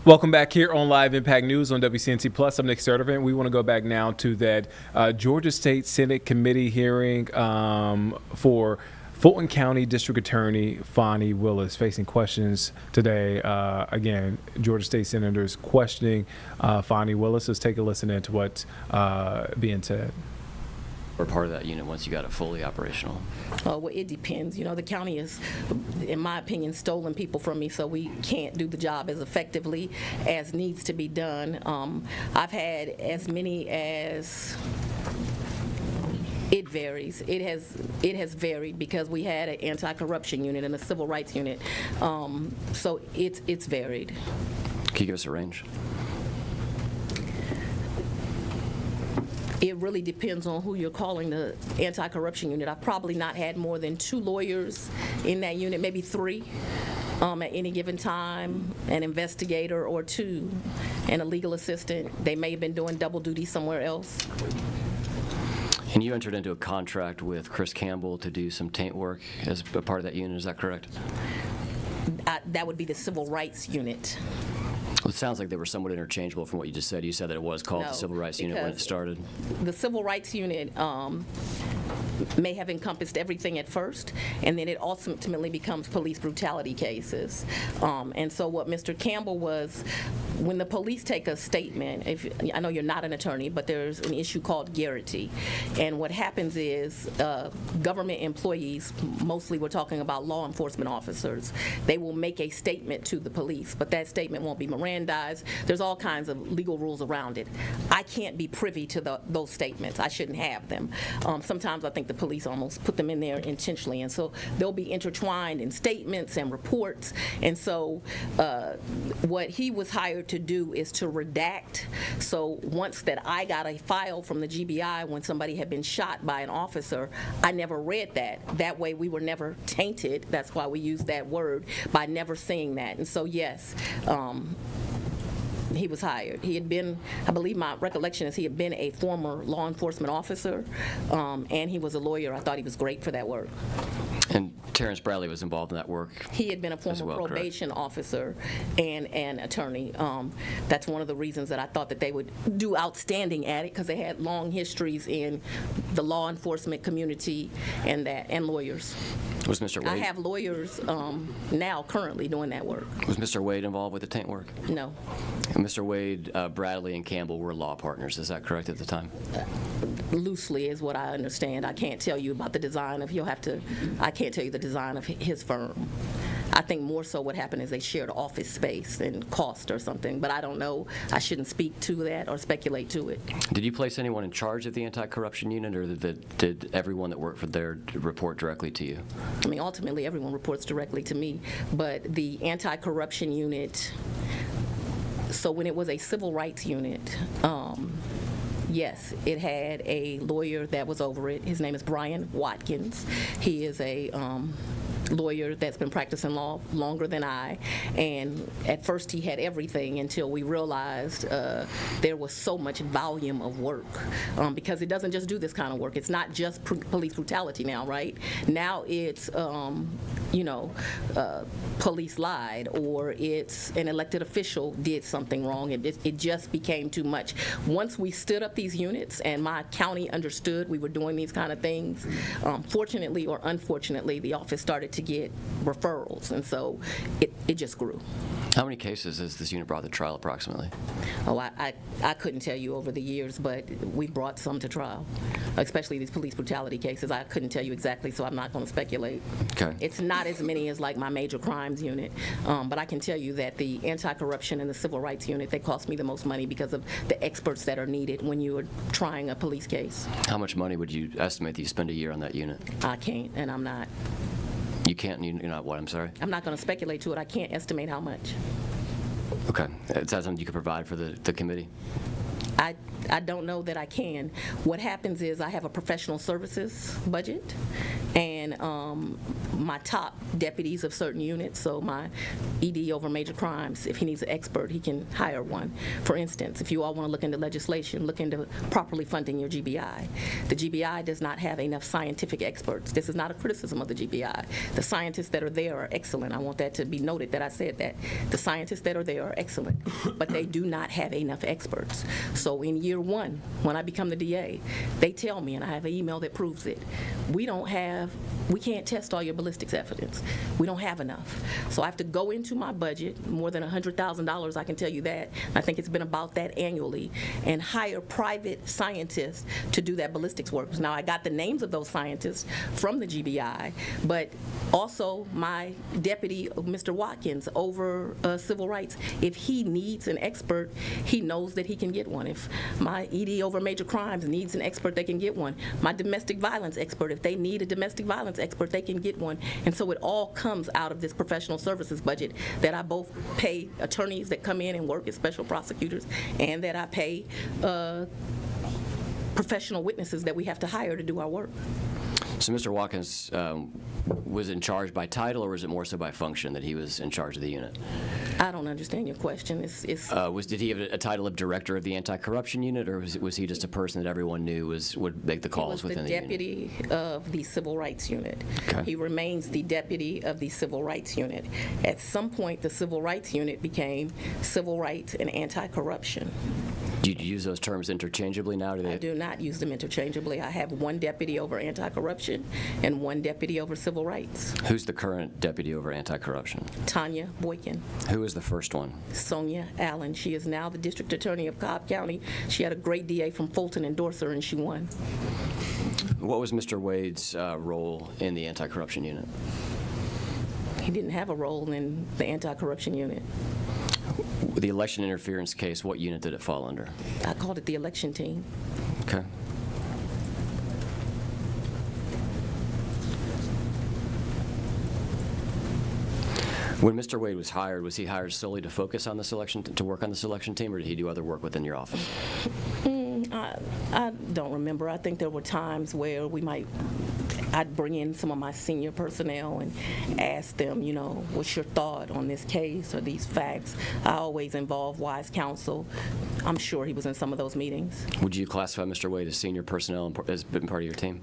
Welcome back here on Live Impact News on WCNC Plus. I'm Nick Sturdivant. We want to go back now to that Georgia State Senate committee hearing for Fulton County District Attorney Fani Willis facing questions today. Again, Georgia State Senators questioning Fani Willis. Let's take a listen into what's being said. Or part of that unit once you got it fully operational? Well, it depends. You know, the county has, in my opinion, stolen people from me, so we can't do the job as effectively as needs to be done. I've had as many as... It varies. It has varied because we had an anti-corruption unit and a civil rights unit, so it's varied. Can you give us a range? It really depends on who you're calling the anti-corruption unit. I've probably not had more than 2 lawyers in that unit, maybe 3 at any given time, an investigator or 2, and a legal assistant. They may have been doing double duty somewhere else. And you entered into a contract with Chris Campbell to do some taint work as a part of that unit, is that correct? That would be the civil rights unit. Well, it sounds like they were somewhat interchangeable from what you just said. You said that it was called the Civil Rights Unit when it started. The Civil Rights Unit may have encompassed everything at first, and then it ultimately becomes police brutality cases. And so what Mr. Campbell was, when the police take a statement, I know you're not an attorney, but there's an issue called garrity. And what happens is government employees, mostly we're talking about law enforcement officers, they will make a statement to the police, but that statement won't be Mirandized. There's all kinds of legal rules around it. I can't be privy to those statements. I shouldn't have them. Sometimes I think the police almost put them in there intentionally, and so they'll be intertwined in statements and reports. And so what he was hired to do is to redact. So once that I got a file from the GBI when somebody had been shot by an officer, I never read that. That way we were never tainted. That's why we use that word, by never seeing that. And so yes, he was hired. He had been, I believe my recollection is he had been a former law enforcement officer, and he was a lawyer. I thought he was great for that work. And Terrence Bradley was involved in that work. He had been a former probation officer and an attorney. That's one of the reasons that I thought that they would do outstanding at it, because they had long histories in the law enforcement community and lawyers. Was Mr. Wade? I have lawyers now currently doing that work. Was Mr. Wade involved with the taint work? No. And Mr. Wade, Bradley, and Campbell were law partners. Is that correct at the time? Loosely is what I understand. I can't tell you about the design of, I can't tell you the design of his firm. I think more so what happened is they shared office space and cost or something, but I don't know. I shouldn't speak to that or speculate to it. Did you place anyone in charge of the anti-corruption unit, or did everyone that worked for there report directly to you? I mean, ultimately everyone reports directly to me, but the anti-corruption unit, so when it was a civil rights unit, yes, it had a lawyer that was over it. His name is Brian Watkins. He is a lawyer that's been practicing law longer than I, and at first he had everything until we realized there was so much volume of work, because it doesn't just do this kind of work. It's not just police brutality now, right? Now it's police lied, or it's an elected official did something wrong. It just became too much. Once we stood up these units and my county understood we were doing these kind of things, fortunately or unfortunately, the office started to get referrals, and so it just grew. How many cases has this unit brought to trial approximately? Oh, I couldn't tell you over the years, but we brought some to trial, especially these police brutality cases. I couldn't tell you exactly, so I'm not going to speculate. Okay. It's not as many as like my major crimes unit, but I can tell you that the anti-corruption and the civil rights unit, they cost me the most money because of the experts that are needed when you are trying a police case. How much money would you estimate that you spend a year on that unit? I can't, and I'm not. You can't, you're not what, I'm sorry? I'm not going to speculate to it. I can't estimate how much. Okay. Is that something you could provide for the committee? I don't know that I can. What happens is I have a professional services budget, and and my top deputies of certain units. So my ED over major crimes, if he needs an expert, he can hire one. For instance, if you all want to look into legislation, look into properly funding your GBI. The GBI does not have enough scientific experts. This is not a criticism of the GBI. The scientists that are there are excellent. I want that to be noted that I said that. The scientists that are there are excellent, but they do not have enough experts. So in year one, when I become the DA, they tell me, and I have an email that proves it, we can't test all your ballistics evidence. We don't have enough. So I have to go into my budget, more than $100,000, I can tell you that. I think it's been about that annually, and hire private scientists to do that ballistics work. Now, I got the names of those scientists from the GBI, but also my deputy, Mr. Watkins, over civil rights. If he needs an expert, he knows that he can get one. If my ED over major crimes needs an expert, they can get one. My domestic violence expert, if they need a domestic violence expert, they can get one. And so it all comes out of this professional services budget that I both pay attorneys that come in and work as special prosecutors, and that I pay professional witnesses that we have to hire to do our work. So Mr. Watkins was in charge by title, or was it more so by function that he was in charge of the unit? I don't understand your question. Did he have a title of director of the anti-corruption unit, or was he just a person that everyone knew would make the calls within the unit? He was the deputy of the civil rights unit. Okay. He remains the deputy of the civil rights unit. At some point, the civil rights unit became civil rights and anti-corruption. Do you use those terms interchangeably now? I do not use them interchangeably. I have one deputy over anti-corruption and one deputy over civil rights. Who's the current deputy over anti-corruption? Tanya Boykin. Who is the first one? Sonia Allen. She is now the district attorney of Cobb County. She had a great DA from Fulton endorse her, and she won. What was Mr. Wade's role in the anti-corruption unit? He didn't have a role in the anti-corruption unit. The election interference case, what unit did it fall under? I called it the election team. Okay. When Mr. Wade was he hired solely to focus on this election, to work on this election team, or did he do other work within your office? I don't remember. I think there were times where I'd bring in some of my senior personnel and ask them, what's your thought on this case or these facts? I always involve wise counsel. I'm sure he was in some of those meetings. Would you classify Mr. Wade as senior personnel as been part of your team?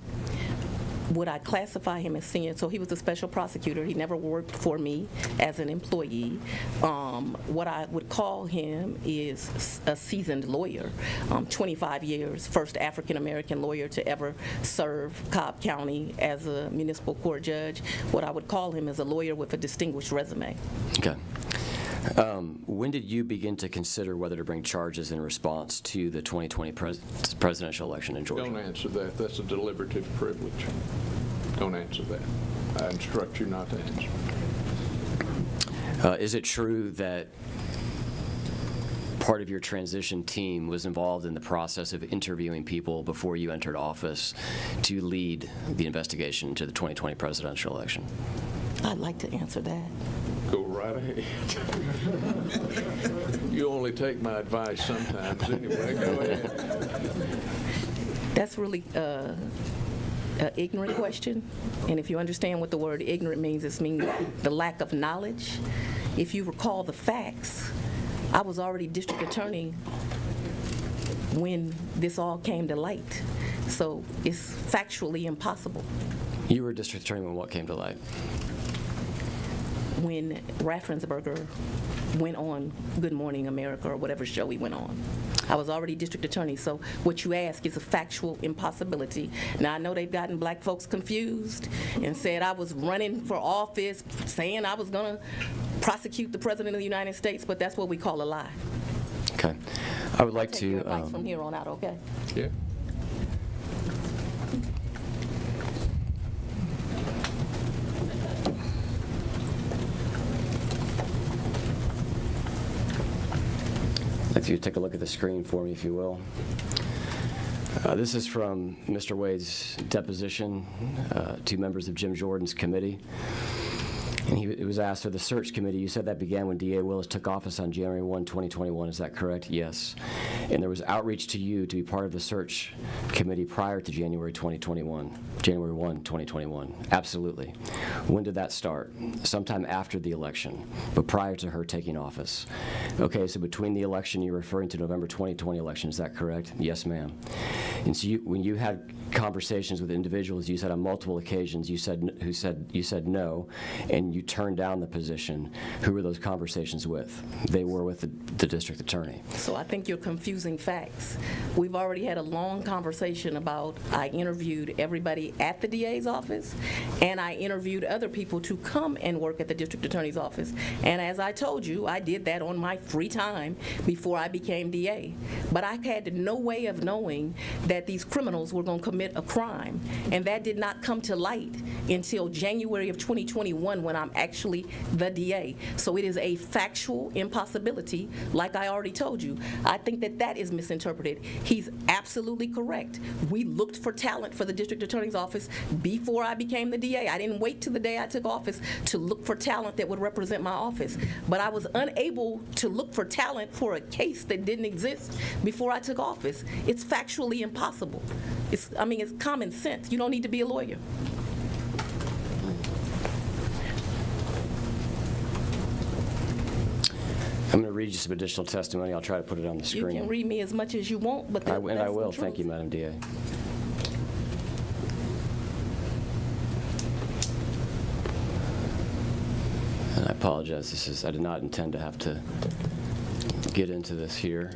Would I classify him as senior? So he was a special prosecutor. He never worked for me as an employee. What I would call him is a seasoned lawyer, 25 years, first African-American lawyer to ever serve Cobb County as a municipal court judge. What I would call him is a lawyer with a distinguished resume. Okay. When did you begin to consider whether to bring charges in response to the 2020 presidential election in Georgia? Don't answer that. That's a deliberative privilege. Don't answer that. I instruct you not to answer. Is it true that part of your transition team was involved in the process of interviewing people before you entered office to lead the investigation into the 2020 presidential election? I'd like to answer that. Go right ahead. You only take my advice sometimes anyway. Go ahead. That's really an ignorant question. And if you understand what the word ignorant means, it means the lack of knowledge. If you recall the facts, I was already district attorney when this all came to light. So it's factually impossible. You were district attorney when what came to light? When Raffensperger went on Good Morning America or whatever show he went on. I was already district attorney, so what you ask is a factual impossibility. Now, I know they've gotten black folks confused and said I was running for office, saying I was going to prosecute the President of the United States, but that's what we call a lie. Okay. I would like I'll take to... your advice from here on out, okay? Yeah. I'd like you to take a look at the screen for me, if you will. This is from Mr. Wade's deposition to members of Jim Jordan's committee. And he was asked for the search committee. You said that began when D.A. Willis took office on January 1, 2021. Is that correct? Yes. And there was outreach to you to be part of the search committee prior to January 1, 2021. Absolutely. When did that start? Sometime after the election, but prior to her taking office. Okay, so between the election, you're referring to November 2020 election, is that correct? Yes, ma'am. And so when you had conversations with individuals, you said on multiple occasions, you said no, and you turned down the position. Who were those conversations with? They were with the district attorney. So I think you're confusing facts. We've already had a long conversation about I interviewed everybody at the DA's office, and I interviewed other people to come and work at the district attorney's office. And as I told you, I did that on my free time before I became DA. But I had no way of knowing that these criminals were going to commit a crime. And that did not come to light until January of 2021 when I'm actually the DA. So it is a factual impossibility, like I already told you. I think that that is misinterpreted. He's absolutely correct. We looked for talent for the district attorney's office before I became the DA. I didn't wait till the day I took office to look for talent that would represent my office. But I was unable to look for talent for a case that didn't exist before I took office. It's factually impossible. It's common sense. You don't need to be a lawyer. I'm going to read you some additional testimony. I'll try to put it on the screen. You can read me as much as you want, but I will. Thank you, Madam DA. And I apologize. I did not intend to have to get into this here.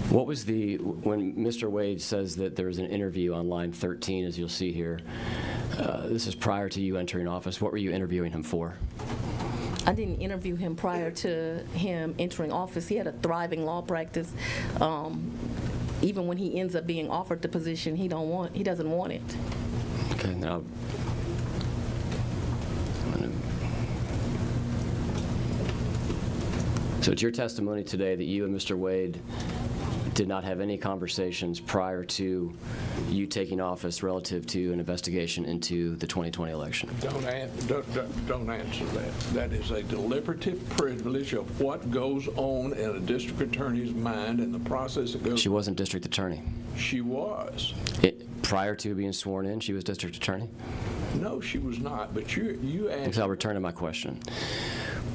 What was when Mr. Wade says that there was an interview on line 13, as you'll see here, this is prior to you entering office, what were you interviewing him for? I didn't interview him prior to him entering office. He had a thriving law practice. Even when he ends up being offered the position, he doesn't want it. Okay, now so it's your testimony today that you and Mr. Wade did not have any conversations prior to you taking office relative to an investigation into the 2020 election? Don't answer that. That is a deliberative privilege of what goes on in a district attorney's mind and the process that goes. She wasn't district attorney. She was. Prior to being sworn in, she was district attorney? No, she was not, but you asked. I'll return to my question.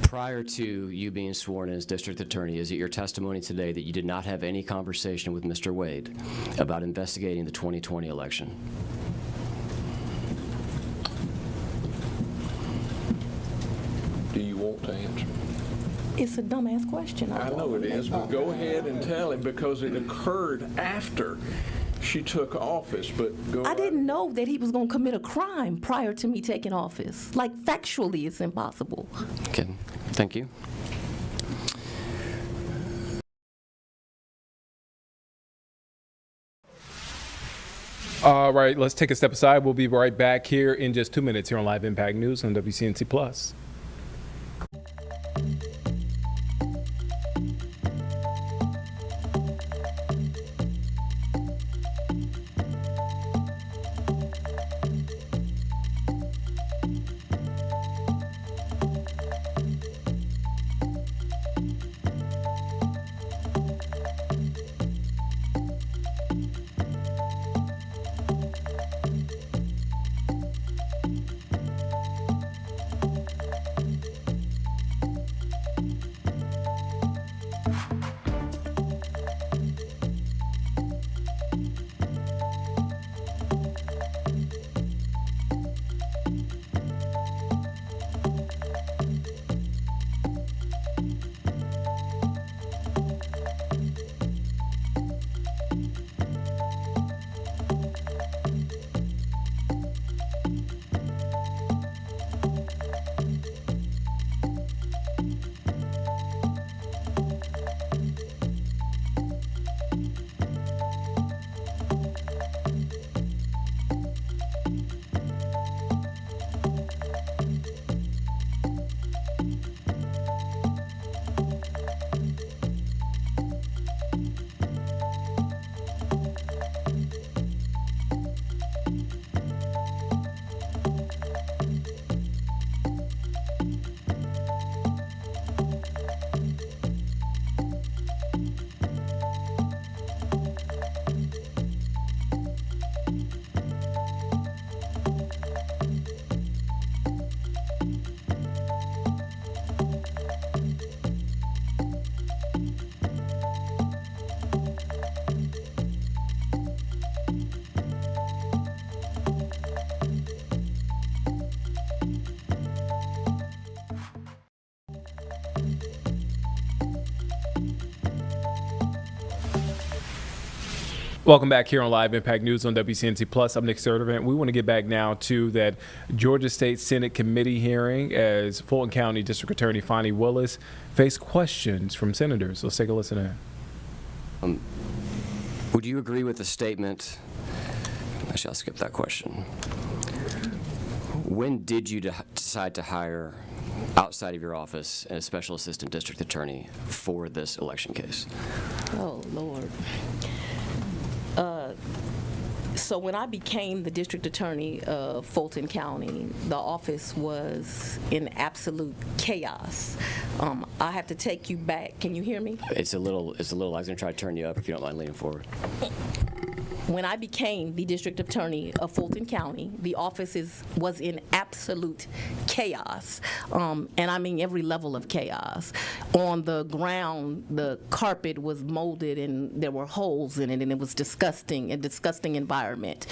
Prior to you being sworn in as district attorney, is it your testimony today that you did not have any conversation with Mr. Wade about investigating the 2020 election? Do you want to answer? It's a dumbass question. I know it is, but go ahead and tell him because it occurred after she took office, but go I didn't know that he was going to commit a crime prior to me taking office. Like, factually, it's impossible. Okay, thank you. All right, let's take a step aside. We'll be right back here in just 2 minutes here on Live Impact News on WCNC Plus. Welcome back here on Live Impact News on WCNC Plus. I'm Nick Sertivant. We want to get back now to that Georgia State Senate committee hearing as Fulton County District Attorney Fonnie Willis faced questions from senators. Let's take a listen in. Would you agree with the statement? Actually, I'll skip that question. When did you decide to hire outside of your office a special assistant district attorney for this election case? Oh, Lord. So when I became the district attorney of Fulton County, the office was in absolute chaos. I have to take you back. Can you hear me? It's a little. I was going to try to turn you up if you don't mind leaning forward. When I became the district attorney of Fulton County, the office was in absolute chaos, and I mean every level of chaos. On the ground, the carpet was molded and there were holes in it, and it was disgusting, a disgusting environment.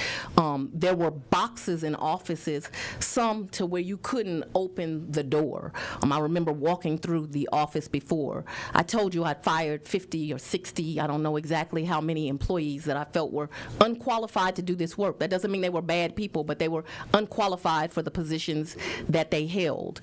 There were boxes in offices, some to where you couldn't open the door. I remember walking through the office before. I told you I'd fired 50 or 60, I don't know exactly how many employees that I felt were unqualified to do this work. That doesn't mean they were bad people, but they were unqualified for the positions that they held.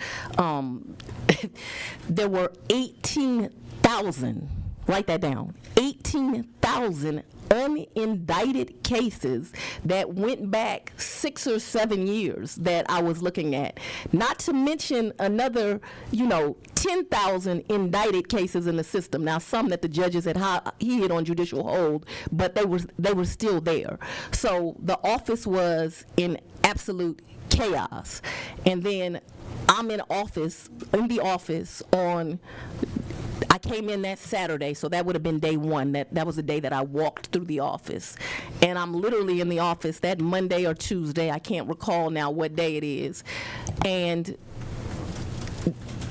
There were 18,000, write that down, 18,000 unindicted cases that went back 6 or 7 years that I was looking at. Not to mention another, 10,000 indicted cases in the system. Now, some that the judges had hid on judicial hold, but they were still there. So the office was in absolute chaos. And then I'm in the office on, I came in that Saturday, so that would have been day one. That was the day that I walked through the office. And I'm literally in the office that Monday or Tuesday, I can't recall now what day it is. And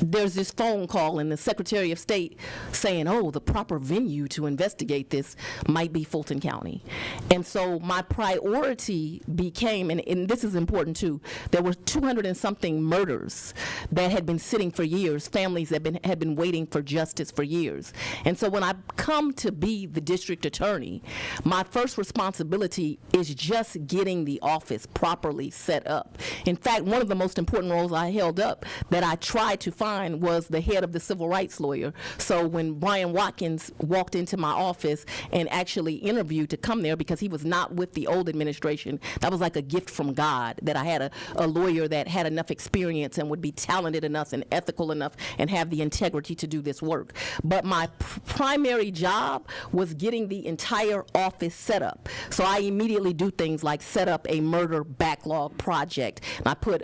there's this phone call and the Secretary of State saying, oh, the proper venue to investigate this might be Fulton County. And so my priority became, and this is important too, there were 200 and something murders that had been sitting for years, families that had been waiting for justice for years. And so when I come to be the district attorney, my first responsibility is just getting the office properly set up. In fact, one of the most important roles I held up that I tried to find was the head of the civil rights lawyer. So when Brian Watkins walked into my office and actually interviewed to come there because he was not with the old administration, that was like a gift from God that I had a lawyer that had enough experience and would be talented enough and ethical enough and have the integrity to do this work. But my primary job was getting the entire office set up. So I immediately do things like set up a murder backlog project. And I put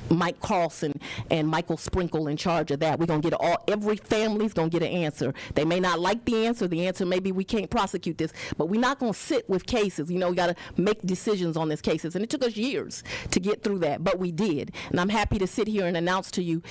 Mike Carlson and Michael Sprinkle in charge of that. We're going to get every family's going to get an answer. They may not like the answer. The answer may be we can't prosecute this, but we're not going to sit with cases. We got to make decisions on these cases. And it took us years to get through that, but we did. And I'm happy to sit here and announce to you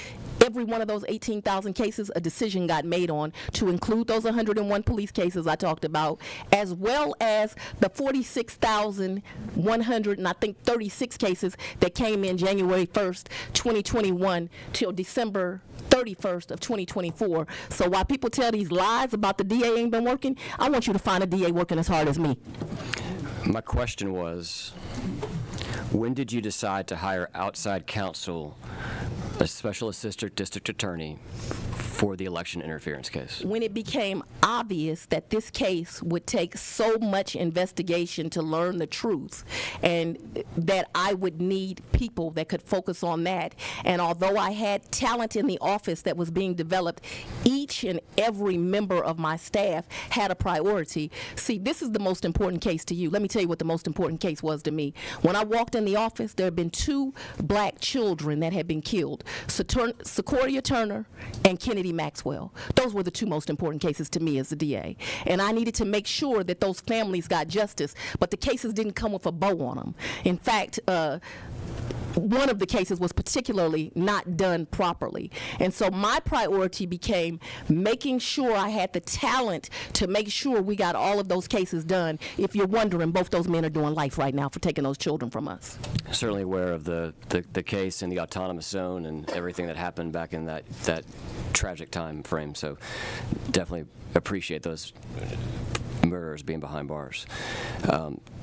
every one of those 18,000 cases, a decision got made on to include those 101 police cases I talked about, as well as the 46,100 and I think 36 cases that came in January 1st, 2021 till December 31st of 2024. So while people tell these lies about the DA ain't been working, I want you to find a DA working as hard as me. My question was, when did you decide to hire outside counsel, a special assistant district attorney, for the election interference case? When it became obvious that this case would take so much investigation to learn the truth and that I would need people that could focus on that. And although I had talent in the office that was being developed, each and every member of my staff had a priority. See, this is the most important case to you. Let me tell you what the most important case was to me. When I walked in the office, there had been 2 black children that had been killed, Sequoia Turner and Kennedy Maxwell. Those were the 2 most important cases to me as the DA. And I needed to make sure that those families got justice, but the cases didn't come with a bow on them. In fact, one of the cases was particularly not done properly. And so my priority became making sure I had the talent to make sure we got all of those cases done. If you're wondering, both those men are doing life right now for taking those children from us. Certainly aware of the case and the autonomous zone and everything that happened back in that tragic time frame. So definitely appreciate those murderers being behind bars.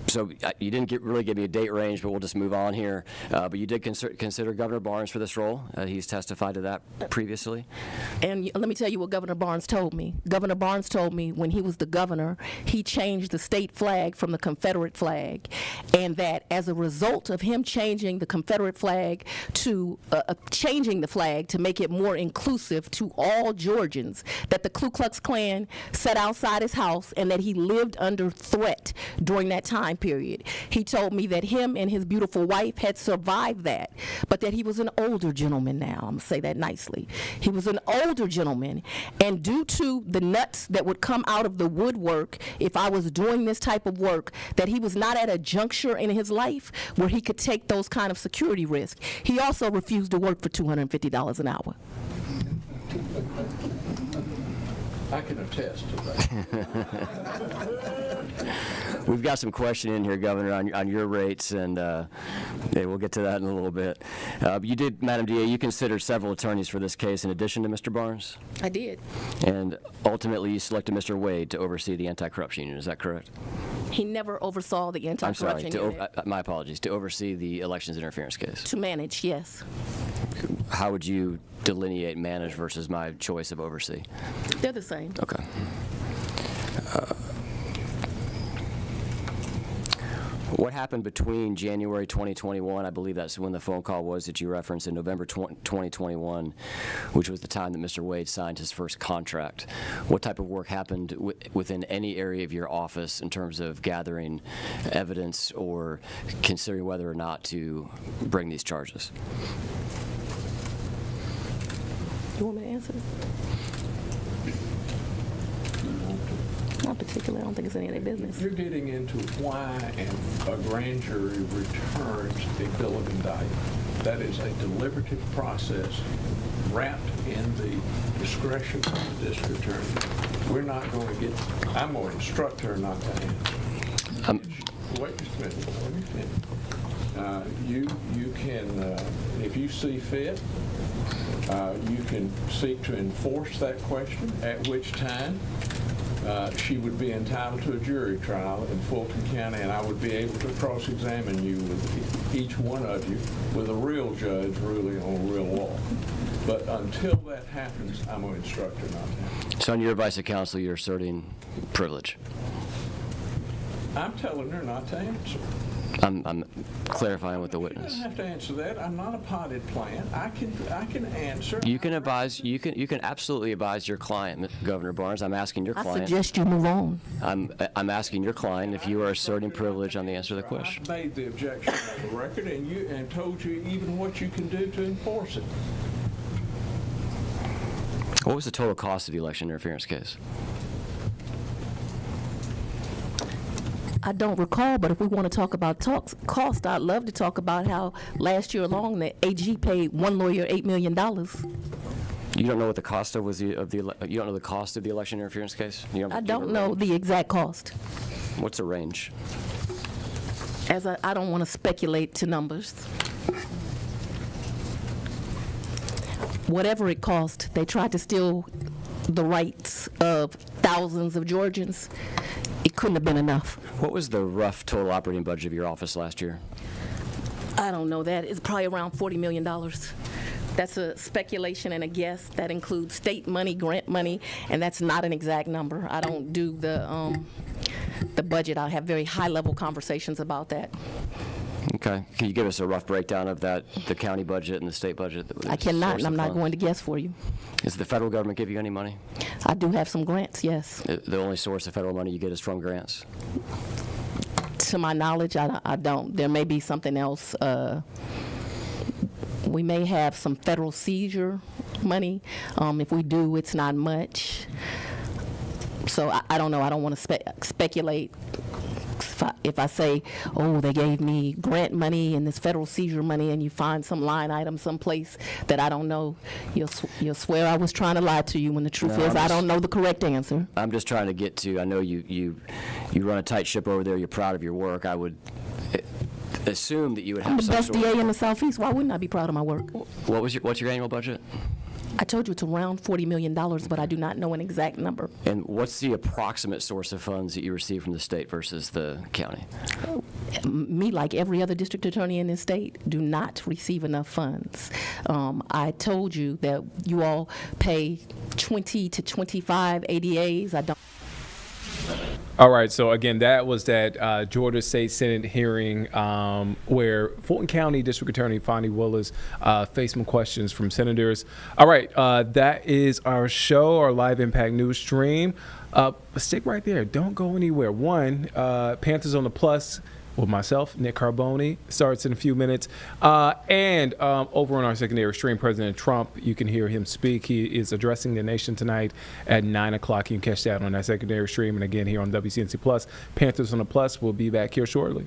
So you didn't really give me a date range, but we'll just move on here. But you did consider Governor Barnes for this role. He's testified to that previously. And let me tell you what Governor Barnes told me. Governor Barnes told me when he was the governor, he changed the state flag from the Confederate flag, and that as a result of him changing the Confederate flag to changing the flag to make it more inclusive to all Georgians, that the Ku Klux Klan sat outside his house and that he lived under threat during that time period. He told me that him and his beautiful wife had survived that, but that he was an older gentleman now. I'm going to say that nicely. He was an older gentleman, and due to the nuts that would come out of the woodwork if I was doing this type of work, that he was not at a juncture in his life where he could take those kind of security risks. He also refused to work for $250 an hour. I can attest to that. We've got some question in here, Governor, on your rates, and we'll get to that in a little bit. You did, Madam DA, you considered several attorneys for this case in addition to Mr. Barnes? I did. And ultimately, you selected Mr. Wade to oversee the anti-corruption unit. Is that correct? He never oversaw the anti-corruption unit. My apologies. To oversee the elections interference case. To manage, yes. How would you delineate manage versus my choice of oversee? They're the same. Okay. What happened between January 2021, I believe that's when the phone call was that you referenced, in November 2021, which was the time that Mr. Wade signed his first contract? What type of work happened within any area of your office in terms of gathering evidence or considering whether or not to bring these charges? You want me to answer? Not particularly. I don't think it's any of their business. You're getting into why a grand jury returns a bill of indictment. That is a deliberative process wrapped in the discretion of the district attorney. We're not going to get, I'm going to instruct her not to answer. Wait just a minute. Let me finish. You can, if you see fit, you can seek to enforce that question, at which time she would be entitled to a jury trial in Fulton County, and I would be able to cross-examine you with each one of you with a real judge ruling on real law. But until that happens, I'm going to instruct her not to. So on your advice of counsel, you're asserting privilege? I'm telling her not to answer. I'm clarifying with the witness. You don't have to answer that. I'm not a potted plant. I can answer. You can advise. You can absolutely advise your client, Governor Barnes. I'm asking your client. I suggest you move on. I'm asking your client if you are asserting privilege on the answer to the question. I made the objection on the record, and told you even what you can do to enforce it. What was the total cost of the election interference case? I don't recall, but if we want to talk about cost, I'd love to talk about how last year alone the AG paid one lawyer $8 million. You don't know what the cost of you don't know the cost of the election interference case? I don't know the exact cost. What's the range? I don't want to speculate to numbers. Whatever it cost, they tried to steal the rights of thousands of Georgians. It couldn't have been enough. What was the rough total operating budget of your office last year? I don't know that. It's probably around $40 million. That's a speculation and a guess. That includes state money, grant money, and that's not an exact number. I don't do the budget. I have very high-level conversations about that. Okay. Can you give us a rough breakdown of that, the county budget and the state budget? I cannot, and I'm not going to guess for you. Does the federal government give you any money? I do have some grants, yes. The only source of federal money you get is from grants? To my knowledge, I don't. There may be something else. We may have some federal seizure money. If we do, it's not much. So I don't know. I don't want to speculate. if I say, oh, they gave me grant money and this federal seizure money, and you find some line item someplace that I don't know, you'll swear I was trying to lie to you when the truth is I don't know the correct answer. I'm just trying to get to, I know you run a tight ship over there, you're proud of your work. I would assume that you would have I'm the some best sort of- DA in the Southeast. Why wouldn't I be proud of my work? What's your annual budget? I told you it's around $40 million, but I do not know an exact number. And what's the approximate source of funds that you receive from the state versus the county? Me, like every other district attorney in this state, do not receive enough funds. I told you that you all pay 20 to 25 ADAs. I don't. All right, so again, that was that Georgia State Senate hearing where Fulton County District Attorney Fonnie Willis faced some questions from senators. All right, that is our show, our live impact news stream. Stick right there. Don't go anywhere. One, Panthers on the Plus with myself, Nick Carboni, starts in a few minutes. And over on our secondary stream, President Trump, you can hear him speak. He is addressing the nation tonight at 9 o'clock. You can catch that on that secondary stream. And again, here on WCNC Plus, Panthers on the Plus. We'll be back here shortly.